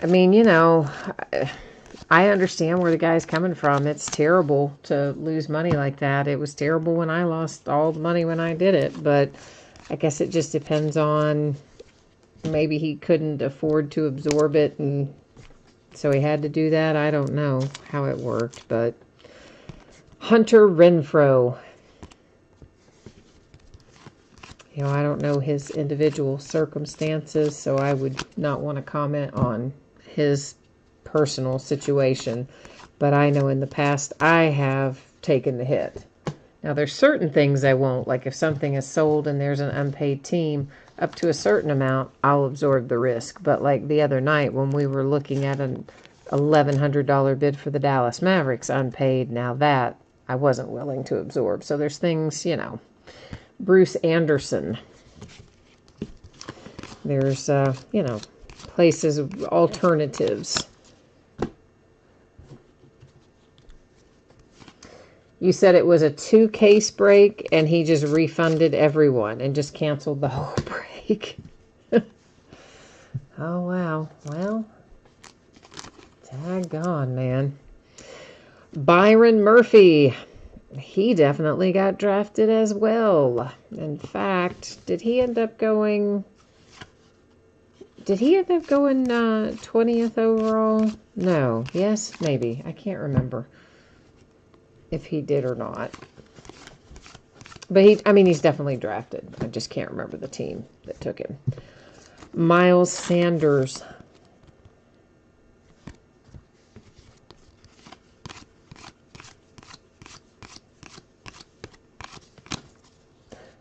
I mean, I understand where the guy's coming from. It's terrible to lose money like that. It was terrible when I lost all the money when I did it, but I guess it just depends on, maybe he couldn't afford to absorb it, and so he had to do that. I don't know how it worked, but Hunter Renfrow. I don't know his individual circumstances, so I would not want to comment on his personal situation. But I know in the past I have taken the hit. Now, there's certain things I won't. Like if something is sold and there's an unpaid team, up to a certain amount, I'll absorb the risk. But like the other night when we were looking at an $1,100 bid for the Dallas Mavericks unpaid, now that I wasn't willing to absorb. So there's things, Bruce Anderson. There's, places, alternatives. You said it was a 2-case break, and he just refunded everyone and just canceled the whole break. Oh, wow. Well, daggone, man. Byron Murphy. He definitely got drafted as well. In fact, did he end up going 20th overall? No. Yes? Maybe. I can't remember if he did or not. But he's definitely drafted. I just can't remember the team that took him. Miles Sanders.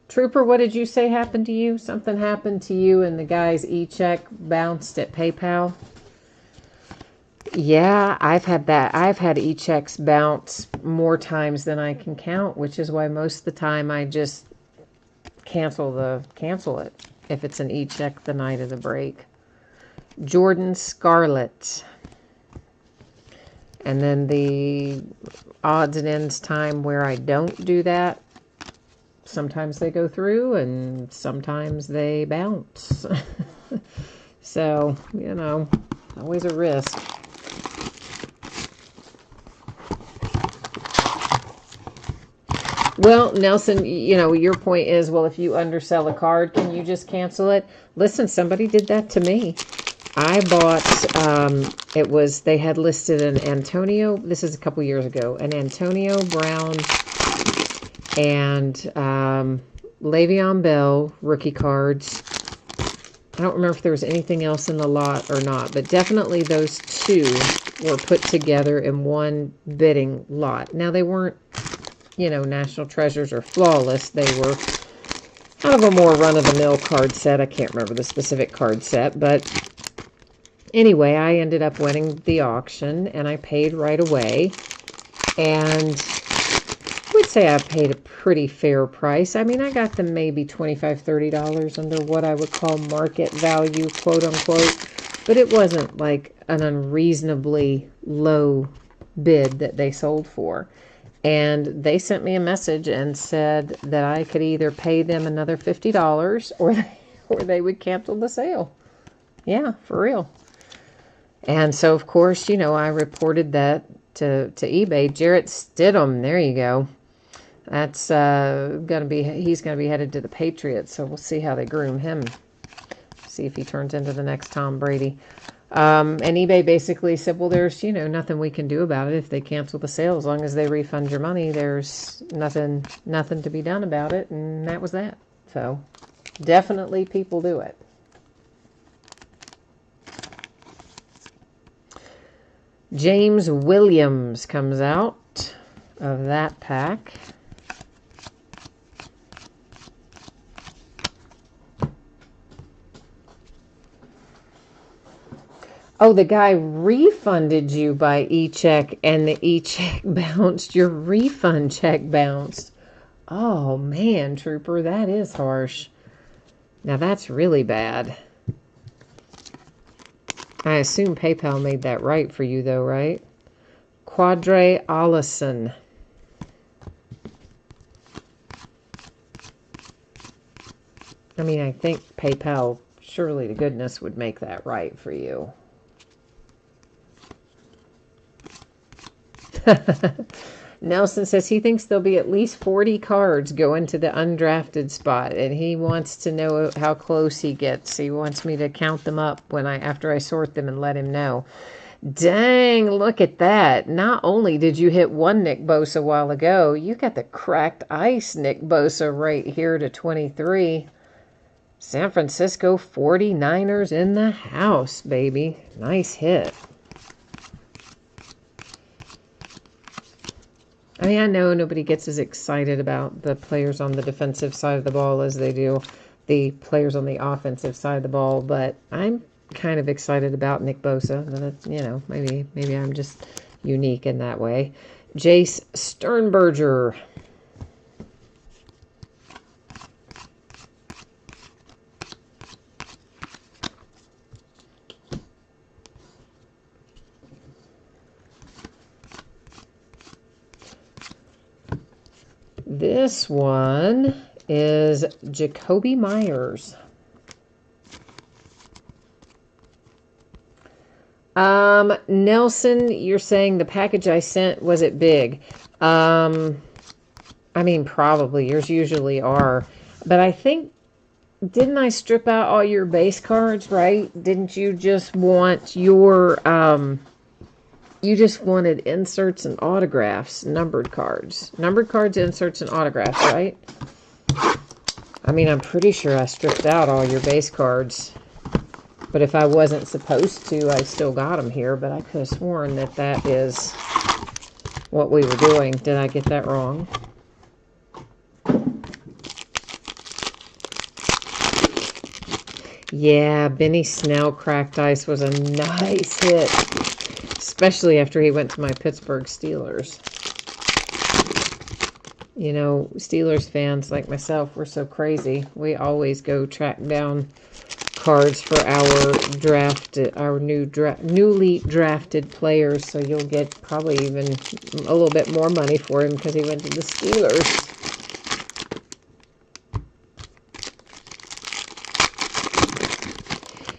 Trooper, what did you say happened to you? Something happened to you and the guy's e-check bounced at PayPal? Yeah, I've had that. I've had e-checks bounce more times than I can count, which is why most of the time I just cancel it if it's an e-check the night of the break. Jordan Scarlett. And then the odds and ends time where I don't do that, sometimes they go through and sometimes they bounce. So, always a risk. Well, Nelson, your point is, well, if you undersell a card, can you just cancel it? Listen, somebody did that to me. I bought, they had listed an Antonio, this is a couple years ago, an Antonio Brown and Le'Veon Bell rookie cards. I don't remember if there was anything else in the lot or not, but definitely those two were put together in one bidding lot. Now, they weren't, National Treasures or flawless. They were out of a more run-of-the-mill card set. I can't remember the specific card set, but anyway, I ended up winning the auction, and I paid right away. And I would say I paid a pretty fair price. I mean, I got them maybe $25, $30 under what I would call market value, quote unquote. But it wasn't like an unreasonably low bid that they sold for. And they sent me a message and said that I could either pay them another $50 or they would cancel the sale. Yeah, for real. And so, of course, I reported that to eBay. Jarrett Stidham, there you go. That's he's going to be headed to the Patriots, so we'll see how they groom him. See if he turns into the next Tom Brady. And eBay basically said, well, there's, nothing we can do about it if they cancel the sale. As long as they refund your money, there's nothing to be done about it. And that was that. So definitely people do it. James Williams comes out of that pack. Oh, the guy refunded you by e-check and the e-check bounced. Your refund check bounced. Oh, man, Trooper, that is harsh. Now, that's really bad. I assume PayPal made that right for you, though, right? Quadre Allison. I mean, I think PayPal, surely to goodness, would make that right for you. Nelson says he thinks there'll be at least 40 cards going to the undrafted spot, and he wants to know how close he gets. He wants me to count them up after I sort them and let him know. Dang, look at that. Not only did you hit one Nick Bosa a while ago, you got the cracked ice Nick Bosa right here to 23. San Francisco 49ers in the house, baby. Nice hit. I mean, I know nobody gets as excited about the players on the defensive side of the ball as they do the players on the offensive side of the ball, but I'm kind of excited about Nick Bosa. Maybe I'm just unique in that way. Jace Sternberger. This one is Jacoby Myers. Nelson, you're saying the package I sent, was it big? I mean, probably. Yours usually are. But I think, didn't I strip out all your base cards, right? Didn't you just want your, you just wanted inserts and autographs, numbered cards. Numbered cards, inserts, and autographs, right? I mean, I'm pretty sure I stripped out all your base cards. But if I wasn't supposed to, I still got them here. But I could have sworn that that is what we were doing. Did I get that wrong? Yeah, Benny Snell cracked ice was a nice hit. Especially after he went to my Pittsburgh Steelers. You know, Steelers fans like myself, we're so crazy. We always go track down cards for our newly drafted players. So you'll get probably even a little bit more money for him because he went to the Steelers.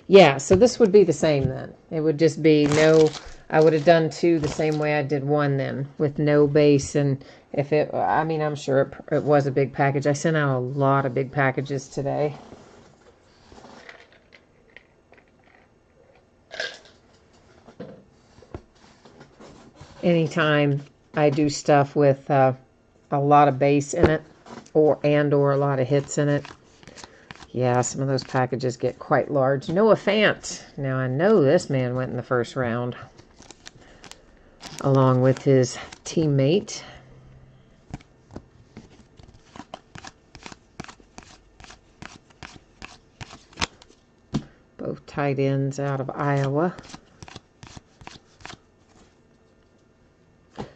Yeah, so this would be the same then. It would just be no I would have done 2 the same way I did 1 then, with no base. And if it, I mean, I'm sure it was a big package. I sent out a lot of big packages today. Anytime I do stuff with a lot of base in it, or a lot of hits in it, yeah, some of those packages get quite large. Noah Fant. Now, I know this man went in the first round, along with his teammate. Both tight ends out of Iowa.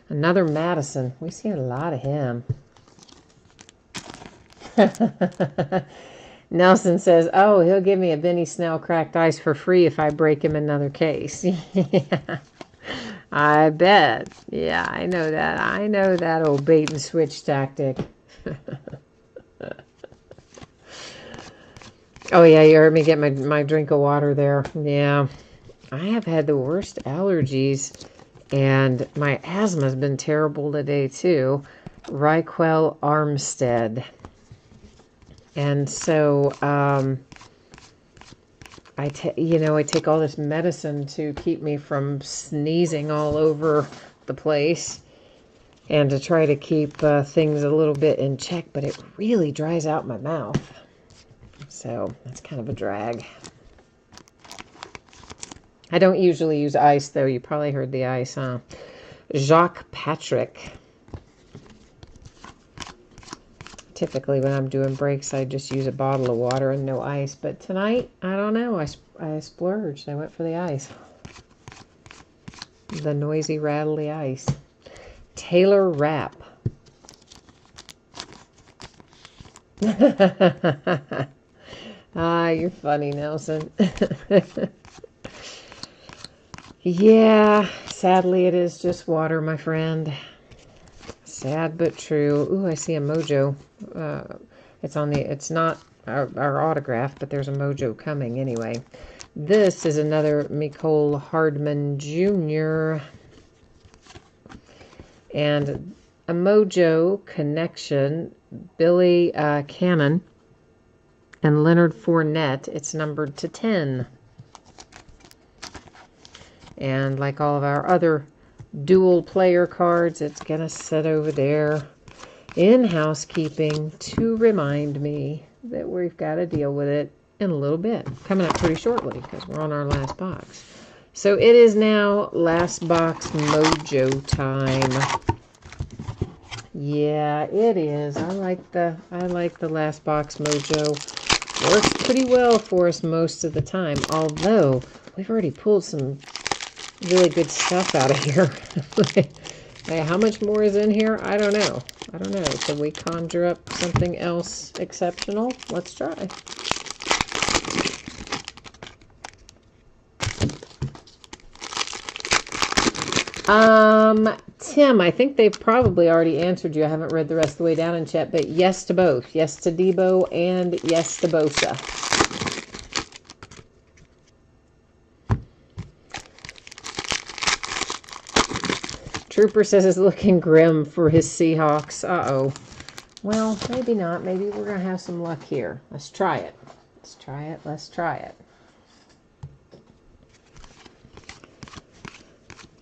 Another Madison. We see a lot of him. Nelson says, oh, he'll give me a Benny Snell cracked ice for free if I break him another case. Yeah, I bet. Yeah, I know that. I know that old bait and switch tactic. Oh, yeah, you heard me get my drink of water there. Yeah, I have had the worst allergies, and my asthma has been terrible today, too. Raquel Armstead. And so, I take all this medicine to keep me from sneezing all over the place and to try to keep things a little bit in check, but it really dries out my mouth. So that's kind of a drag. I don't usually use ice, though. You probably heard the ice, huh? Jacques Patrick. Typically, when I'm doing breaks, I just use a bottle of water and no ice. But tonight, I don't know. I splurged. I went for the ice. The noisy, rattly ice. Taylor Rapp. Ah, you're funny, Nelson. Yeah, sadly, it is just water, my friend. Sad but true. Ooh, I see a Mojo. It's not our autograph, but there's a Mojo coming anyway. This is another Mecole Hardman Jr. And a Mojo connection, Billy Cannon and Leonard Fournette. It's numbered to 10. And like all of our other dual player cards, it's going to sit over there in housekeeping to remind me that we've got to deal with it in a little bit. Coming up pretty shortly because we're on our last box. So it is now last box Mojo time. Yeah, it is. I like the last box Mojo. Works pretty well for us most of the time, although we've already pulled some really good stuff out of here. Hey, how much more is in here? I don't know. Can we conjure up something else exceptional? Let's try. Tim, I think they've probably already answered you. I haven't read the rest of the way down in chat, but yes to both. Yes to Debo and yes to Bosa. Trooper says it's looking grim for his Seahawks. Uh-oh. Well, maybe not. Maybe we're going to have some luck here. Let's try it. Let's try it. Let's try it.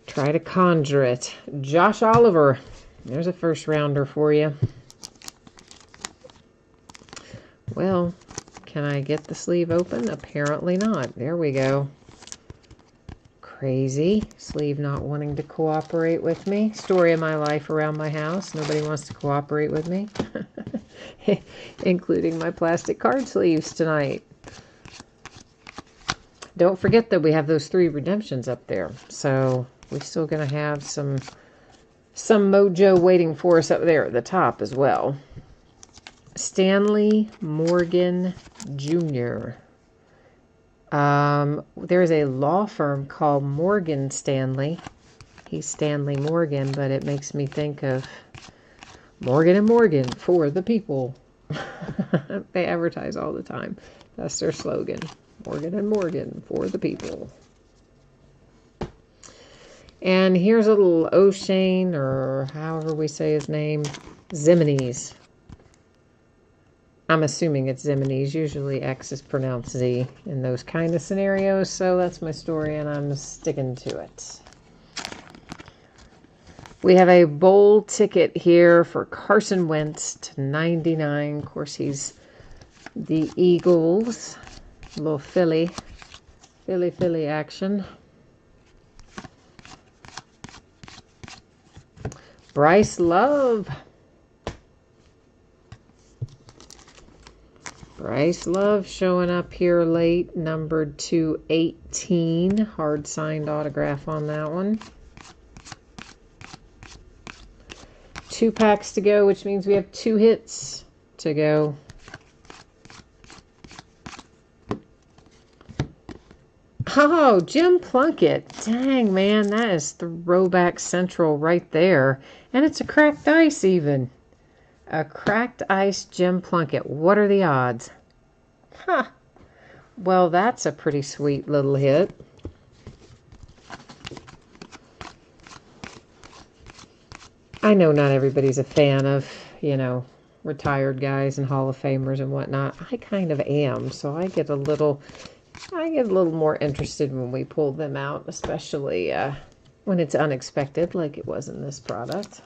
Try to conjure it. Josh Oliver. There's a first rounder for you. Well, can I get the sleeve open? Apparently not. There we go. Crazy. Sleeve not wanting to cooperate with me. Story of my life around my house. Nobody wants to cooperate with me. Including my plastic card sleeves tonight. Don't forget that we have those 3 redemptions up there. So we're still going to have some Mojo waiting for us up there at the top as well. Stanley Morgan Jr. There's a law firm called Morgan Stanley. He's Stanley Morgan, but it makes me think of Morgan & Morgan for the people. They advertise all the time. That's their slogan. Morgan & Morgan for the people. And here's a little O'Shane, or however we say his name, Zimenes. I'm assuming it's Zimenes. Usually X is pronounced Z in those kind of scenarios. So that's my story, and I'm sticking to it. We have a bowl ticket here for Carson Wentz to 99. Of course, he's the Eagles. A little Philly action. Bryce Love. Bryce Love showing up here late, numbered 218. Hard signed autograph on that one. 2 packs to go, which means we have 2 hits to go. Oh, Jim Plunkett. Dang, man, that is throwback central right there. And it's a cracked ice even. A cracked ice Jim Plunkett. What are the odds? Huh. Well, that's a pretty sweet little hit. I know not everybody's a fan of, you know, retired guys and Hall of Famers and whatnot. I kind of am, so I get a little more interested when we pull them out, especially when it's unexpected, like it was in this product.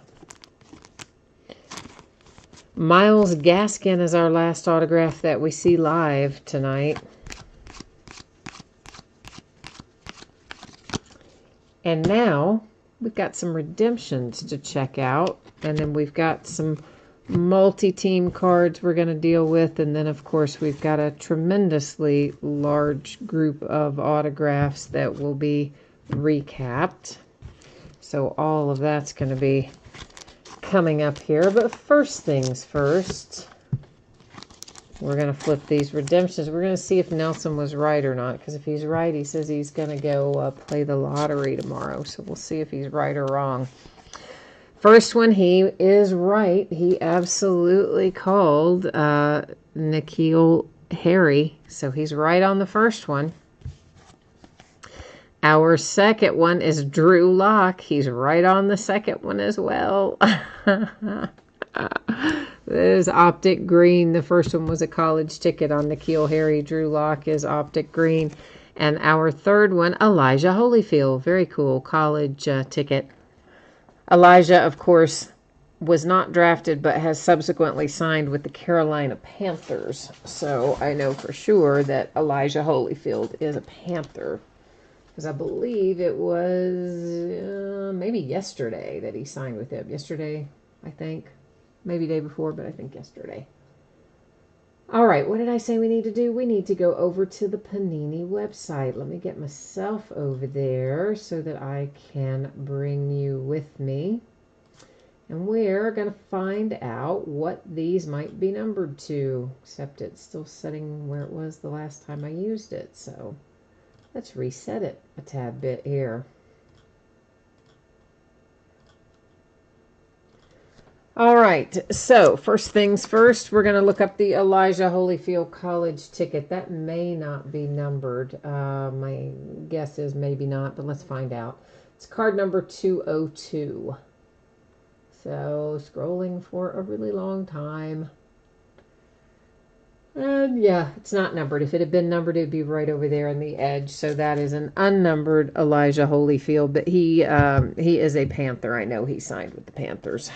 Myles Gaskin is our last autograph that we see live tonight. And now we've got some redemptions to check out. And then we've got some multi-team cards we're going to deal with. And then, of course, we've got a tremendously large group of autographs that will be recapped. So all of that's going to be coming up here. But first things first, we're going to flip these redemptions. We're going to see if Nelson was right or not, because if he's right, he says he's going to go play the lottery tomorrow. So we'll see if he's right or wrong. First one, he is right. He absolutely called N'Keal Harry. So he's right on the first one. Our second one is Drew Lock. He's right on the second one as well. This is optic green. The first one was a college ticket on N'Keal Harry. Drew Lock is optic green. And our third one, Elijah Holyfield. Very cool college ticket. Elijah, of course, was not drafted but has subsequently signed with the Carolina Panthers. So I know for sure that Elijah Holyfield is a Panther. Because I believe it was maybe yesterday that he signed with him. Yesterday, I think. Maybe day before, but I think yesterday. All right, what did I say we need to do? We need to go over to the Panini website. Let me get myself over there so that I can bring you with me. And we're going to find out what these might be numbered to. Except it's still sitting where it was the last time I used it. So let's reset it a tad bit here. All right, so first things first, we're going to look up the Elijah Holyfield college ticket. That may not be numbered. My guess is maybe not, but let's find out. It's card number 202. So scrolling for a really long time. And yeah, it's not numbered. If it had been numbered, it'd be right over there on the edge. So that is an unnumbered Elijah Holyfield, but he is a Panther. I know he signed with the Panthers.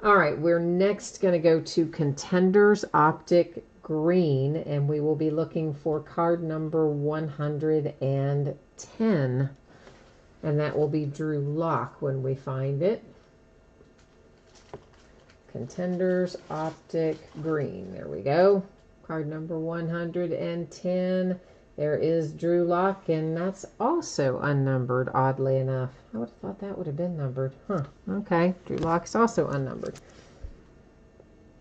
All right, we're next going to go to Contenders Optic Green, and we will be looking for card number 110. And that will be Drew Lock when we find it. Contenders Optic Green. There we go. Card number 110. There is Drew Lock, and that's also unnumbered, oddly enough. I would have thought that would have been numbered. Huh. Okay. Drew Lock is also unnumbered.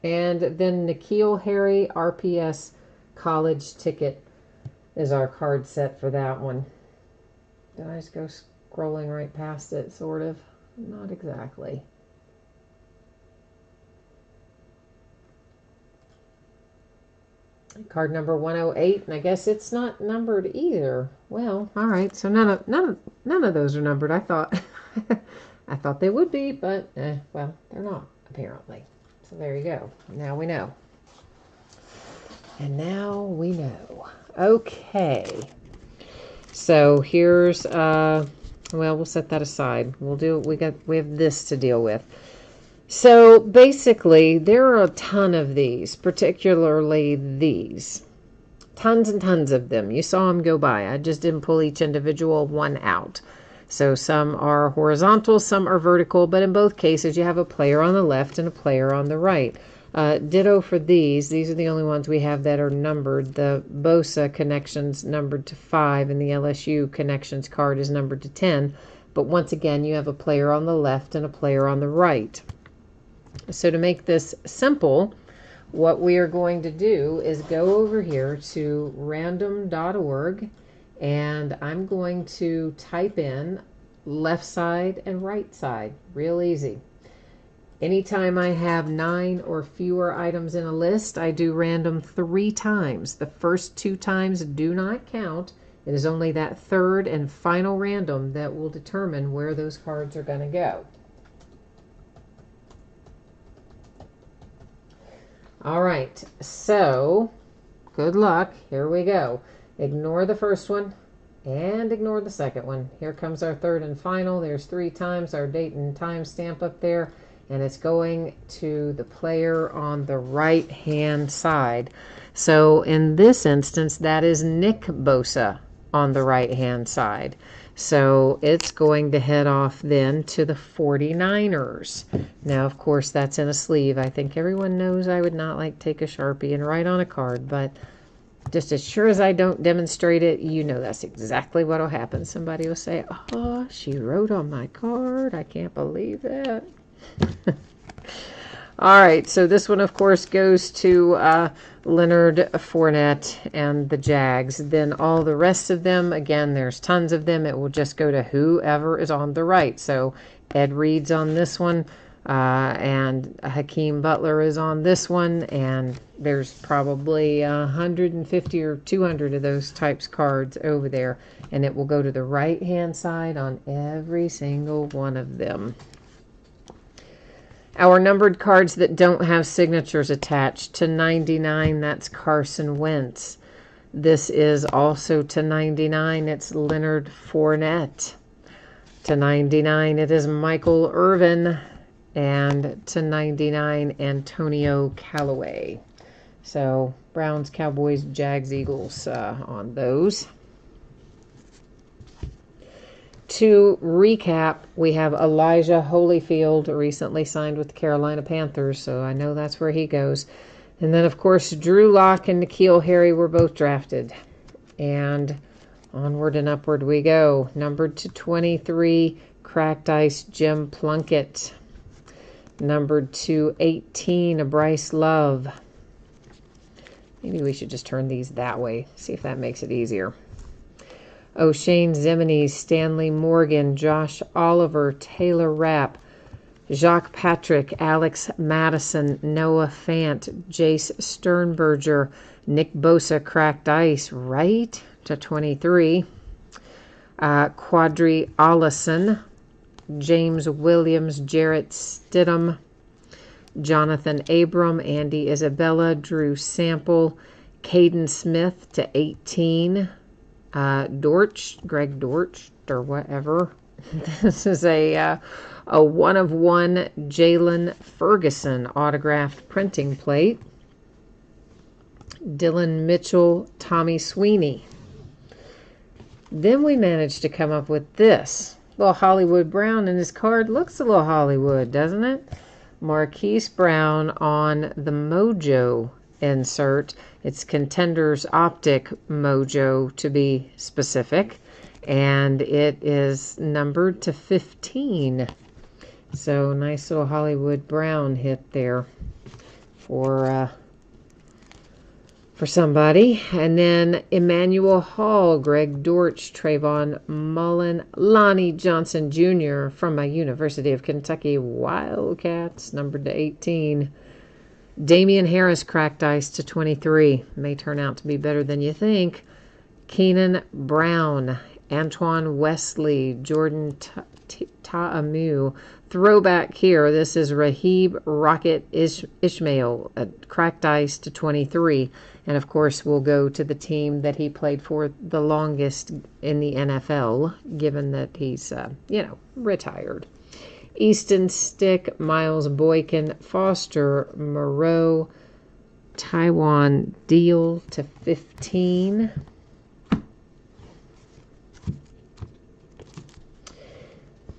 And then N'Keal Harry RPS college ticket is our card set for that one. Did I just go scrolling right past it, sort of? Not exactly. Card number 108, and I guess it's not numbered either. Well, all right. So none of those are numbered. I thought I thought they would be, but well, they're not apparently. So there you go. Now we know. And now we know. Okay. So here's well, we'll set that aside. We have this to deal with. So basically, there are a ton of these, particularly these. Tons and tons of them. You saw them go by. I just didn't pull each individual one out. So some are horizontal, some are vertical, but in both cases, you have a player on the left and a player on the right. Ditto for these. These are the only ones we have that are numbered. The Bosa connections numbered to 5, and the LSU connections card is numbered to 10. But once again, you have a player on the left and a player on the right. So to make this simple, what we are going to do is go over here to random.org, and I'm going to type in left side and right side. Real easy. Anytime I have 9 or fewer items in a list, I do random 3 times. The first 2 times do not count. It is only that third and final random that will determine where those cards are going to go. All right, so good luck. Here we go. Ignore the first one and ignore the second one. Here comes our third and final. There's 3 times our date and time stamp up there, and it's going to the player on the right-hand side. So in this instance, that is Nick Bosa on the right-hand side. So it's going to head off then to the 49ers. Now, of course, that's in a sleeve. I think everyone knows I would not like take a Sharpie and write on a card, but just as sure as I don't demonstrate it, you know that's exactly what will happen. Somebody will say, oh, she wrote on my card. I can't believe that. All right, so this one, of course, goes to Leonard Fournette and the Jags. Then all the rest of them, again, there's tons of them. It will just go to whoever is on the right. So Ed Reed's on this one, and Hakeem Butler is on this one, and there's probably 150 or 200 of those types cards over there, and it will go to the right-hand side on every single one of them. Our numbered cards that don't have signatures attached. To 99, that's Carson Wentz. This is also to 99, it's Leonard Fournette. To 99, it is Michael Irvin. And to 99, Antonio Callaway. So Browns, Cowboys, Jags, Eagles on those. To recap, we have Elijah Holyfield, recently signed with the Carolina Panthers, so I know that's where he goes. And then, of course, Drew Lock and N'Keal Harry were both drafted. And onward and upward we go. Numbered to 23, Cracked Ice, Jim Plunkett. Numbered to 18, Bryce Love. Maybe we should just turn these that way, see if that makes it easier. O'Shane Zimini, Stanley Morgan, Josh Oliver, Taylor Rapp, Jacques Patrick, Alex Madison, Noah Fant, Jace Sternberger, Nick Bosa, Cracked Ice, right to 23. Quadri Allison, James Williams, Jarrett Stidham, Jonathan Abram, Andy Isabella, Drew Sample, Caden Smith to 18. Greg Dortch, or whatever. This is a 1-of-1 Jalen Ferguson autographed printing plate. Dylan Mitchell, Tommy Sweeney. Then we managed to come up with this. Little Hollywood Brown, and his card looks a little Hollywood, doesn't it? Marquise Brown on the Mojo insert. It's Contenders Optic Mojo, to be specific, and it is numbered to 15. So nice little Hollywood Brown hit there for somebody. And then Emmanuel Hall, Greg Dortch, Trayvon Mullen, Lonnie Johnson Jr. from my University of Kentucky Wildcats, numbered to 18. Damian Harris cracked ice to 23. May turn out to be better than you think. Keenan Brown, Antoine Wesley, Jordan Ta'amu. Throwback here. This is Rahib Rocket Ishmael, cracked ice to 23. And of course, we'll go to the team that he played for the longest in the NFL, given that he's, retired. Easton Stick, Miles Boykin, Foster, Moreau, Taiwan Deal to 15.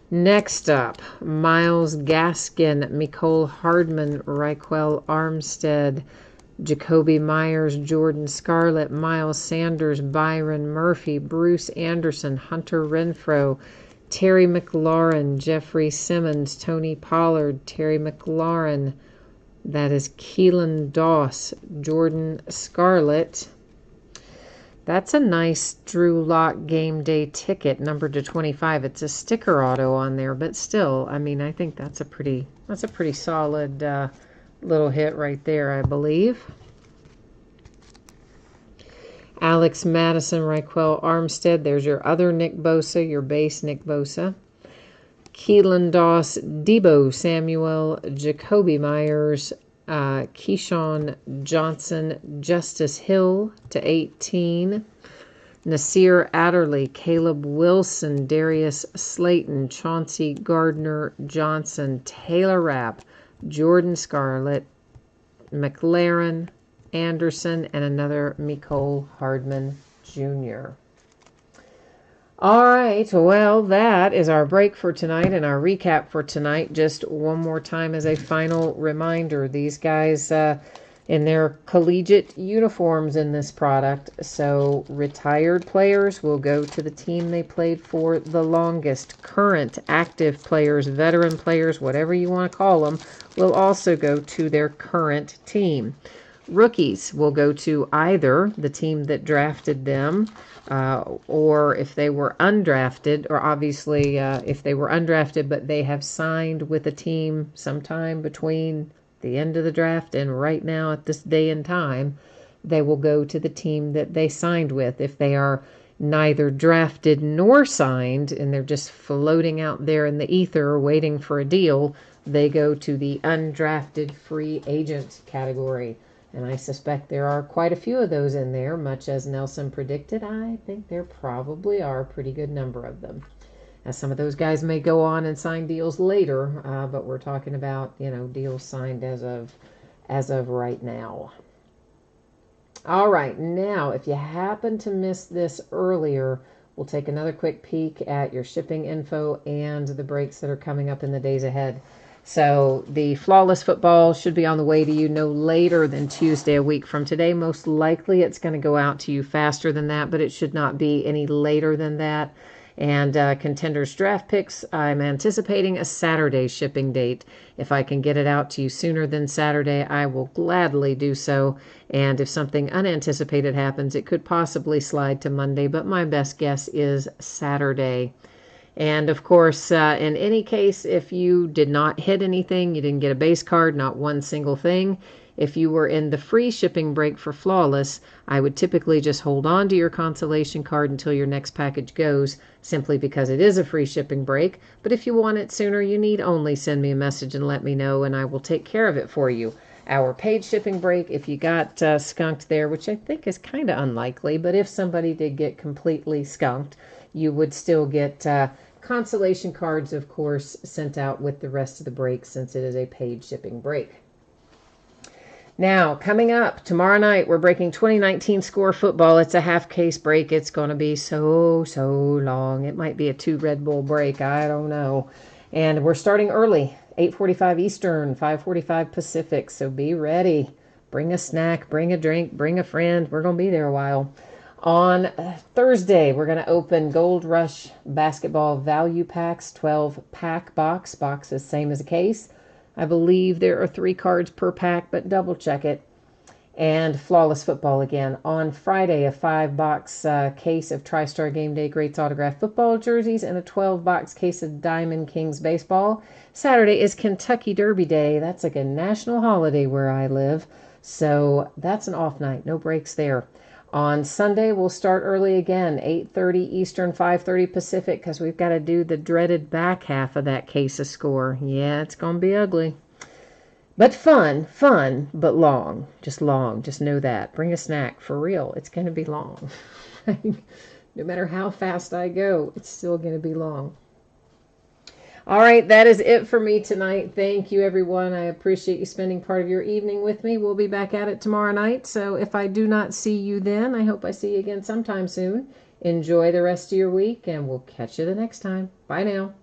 Next up, Miles Gaskin, Nicole Hardman, Raquel Armstead, Jacoby Myers, Jordan Scarlett, Miles Sanders, Byron Murphy, Bruce Anderson, Hunter Renfro, Terry McLaurin, Jeffrey Simmons, Tony Pollard, Terry McLaurin, that is Keelan Doss, Jordan Scarlett. That's a nice Drew Lock game day ticket, numbered to 25. It's a sticker auto on there, but still, I mean, I think that's a pretty solid little hit right there, I believe. Alex Madison, Raquel Armstead. There's your other Nick Bosa, your base Nick Bosa. Keelan Doss, Debo Samuel, Jacoby Myers, Keyshawn Johnson, Justice Hill to 18. Nasir Adderley, Caleb Wilson, Darius Slayton, Chauncey Gardner Johnson, Taylor Rapp, Jordan Scarlett, McLaren, Anderson, and another Nicole Hardman Jr. All right, well, that is our break for tonight and our recap for tonight. Just one more time as a final reminder, these guys in their collegiate uniforms in this product. So retired players will go to the team they played for the longest. Current active players, veteran players, whatever you want to call them, will also go to their current team. Rookies will go to either the team that drafted them, or if they were undrafted, or obviously if they were undrafted but they have signed with a team sometime between the end of the draft and right now at this day and time, they will go to the team that they signed with. If they are neither drafted nor signed and they're just floating out there in the ether waiting for a deal, they go to the undrafted free agent category. And I suspect there are quite a few of those in there, much as Nelson predicted. I think there probably are a pretty good number of them. As some of those guys may go on and sign deals later, but we're talking about, deals signed as of right now. All right, now, if you happen to miss this earlier, we'll take another quick peek at your shipping info and the breaks that are coming up in the days ahead. So the Flawless Football should be on the way to you no later than Tuesday a week from today. Most likely it's going to go out to you faster than that, but it should not be any later than that. And Contenders Draft Picks, I'm anticipating a Saturday shipping date. If I can get it out to you sooner than Saturday, I will gladly do so. And if something unanticipated happens, it could possibly slide to Monday, but my best guess is Saturday. And of course, in any case, if you did not hit anything, you didn't get a base card, not one single thing, if you were in the free shipping break for Flawless, I would typically just hold on to your consolation card until your next package goes, simply because it is a free shipping break. But if you want it sooner, you need only send me a message and let me know, and I will take care of it for you. Our paid shipping break, if you got skunked there, which I think is kind of unlikely, but if somebody did get completely skunked, you would still get consolation cards, of course, sent out with the rest of the break since it is a paid shipping break. Now, coming up tomorrow night, we're breaking 2019 Score Football. It's a half case break. It's going to be so long. It might be a 2 Red Bull break. I don't know. And we're starting early, 8:45 Eastern, 5:45 Pacific. So be ready. Bring a snack, bring a drink, bring a friend. We're going to be there a while. On Thursday, we're going to open Gold Rush Basketball Value Packs, 12-pack box. Box is same as a case. I believe there are 3 cards per pack, but double check it. And Flawless Football again. On Friday, a 5-box case of TriStar Game Day Greats autographed football jerseys and a 12-box case of Diamond Kings baseball. Saturday is Kentucky Derby Day. That's like a national holiday where I live. So that's an off night. No breaks there. On Sunday, we'll start early again, 8:30 Eastern, 5:30 Pacific, because we've got to do the dreaded back half of that case of score. Yeah, it's going to be ugly. But fun, but long. Just know that. Bring a snack. For real, it's going to be long. No matter how fast I go, it's still going to be long. All right, that is it for me tonight. Thank you, everyone. I appreciate you spending part of your evening with me. We'll be back at it tomorrow night. So if I do not see you then, I hope I see you again sometime soon. Enjoy the rest of your week, and we'll catch you the next time. Bye now.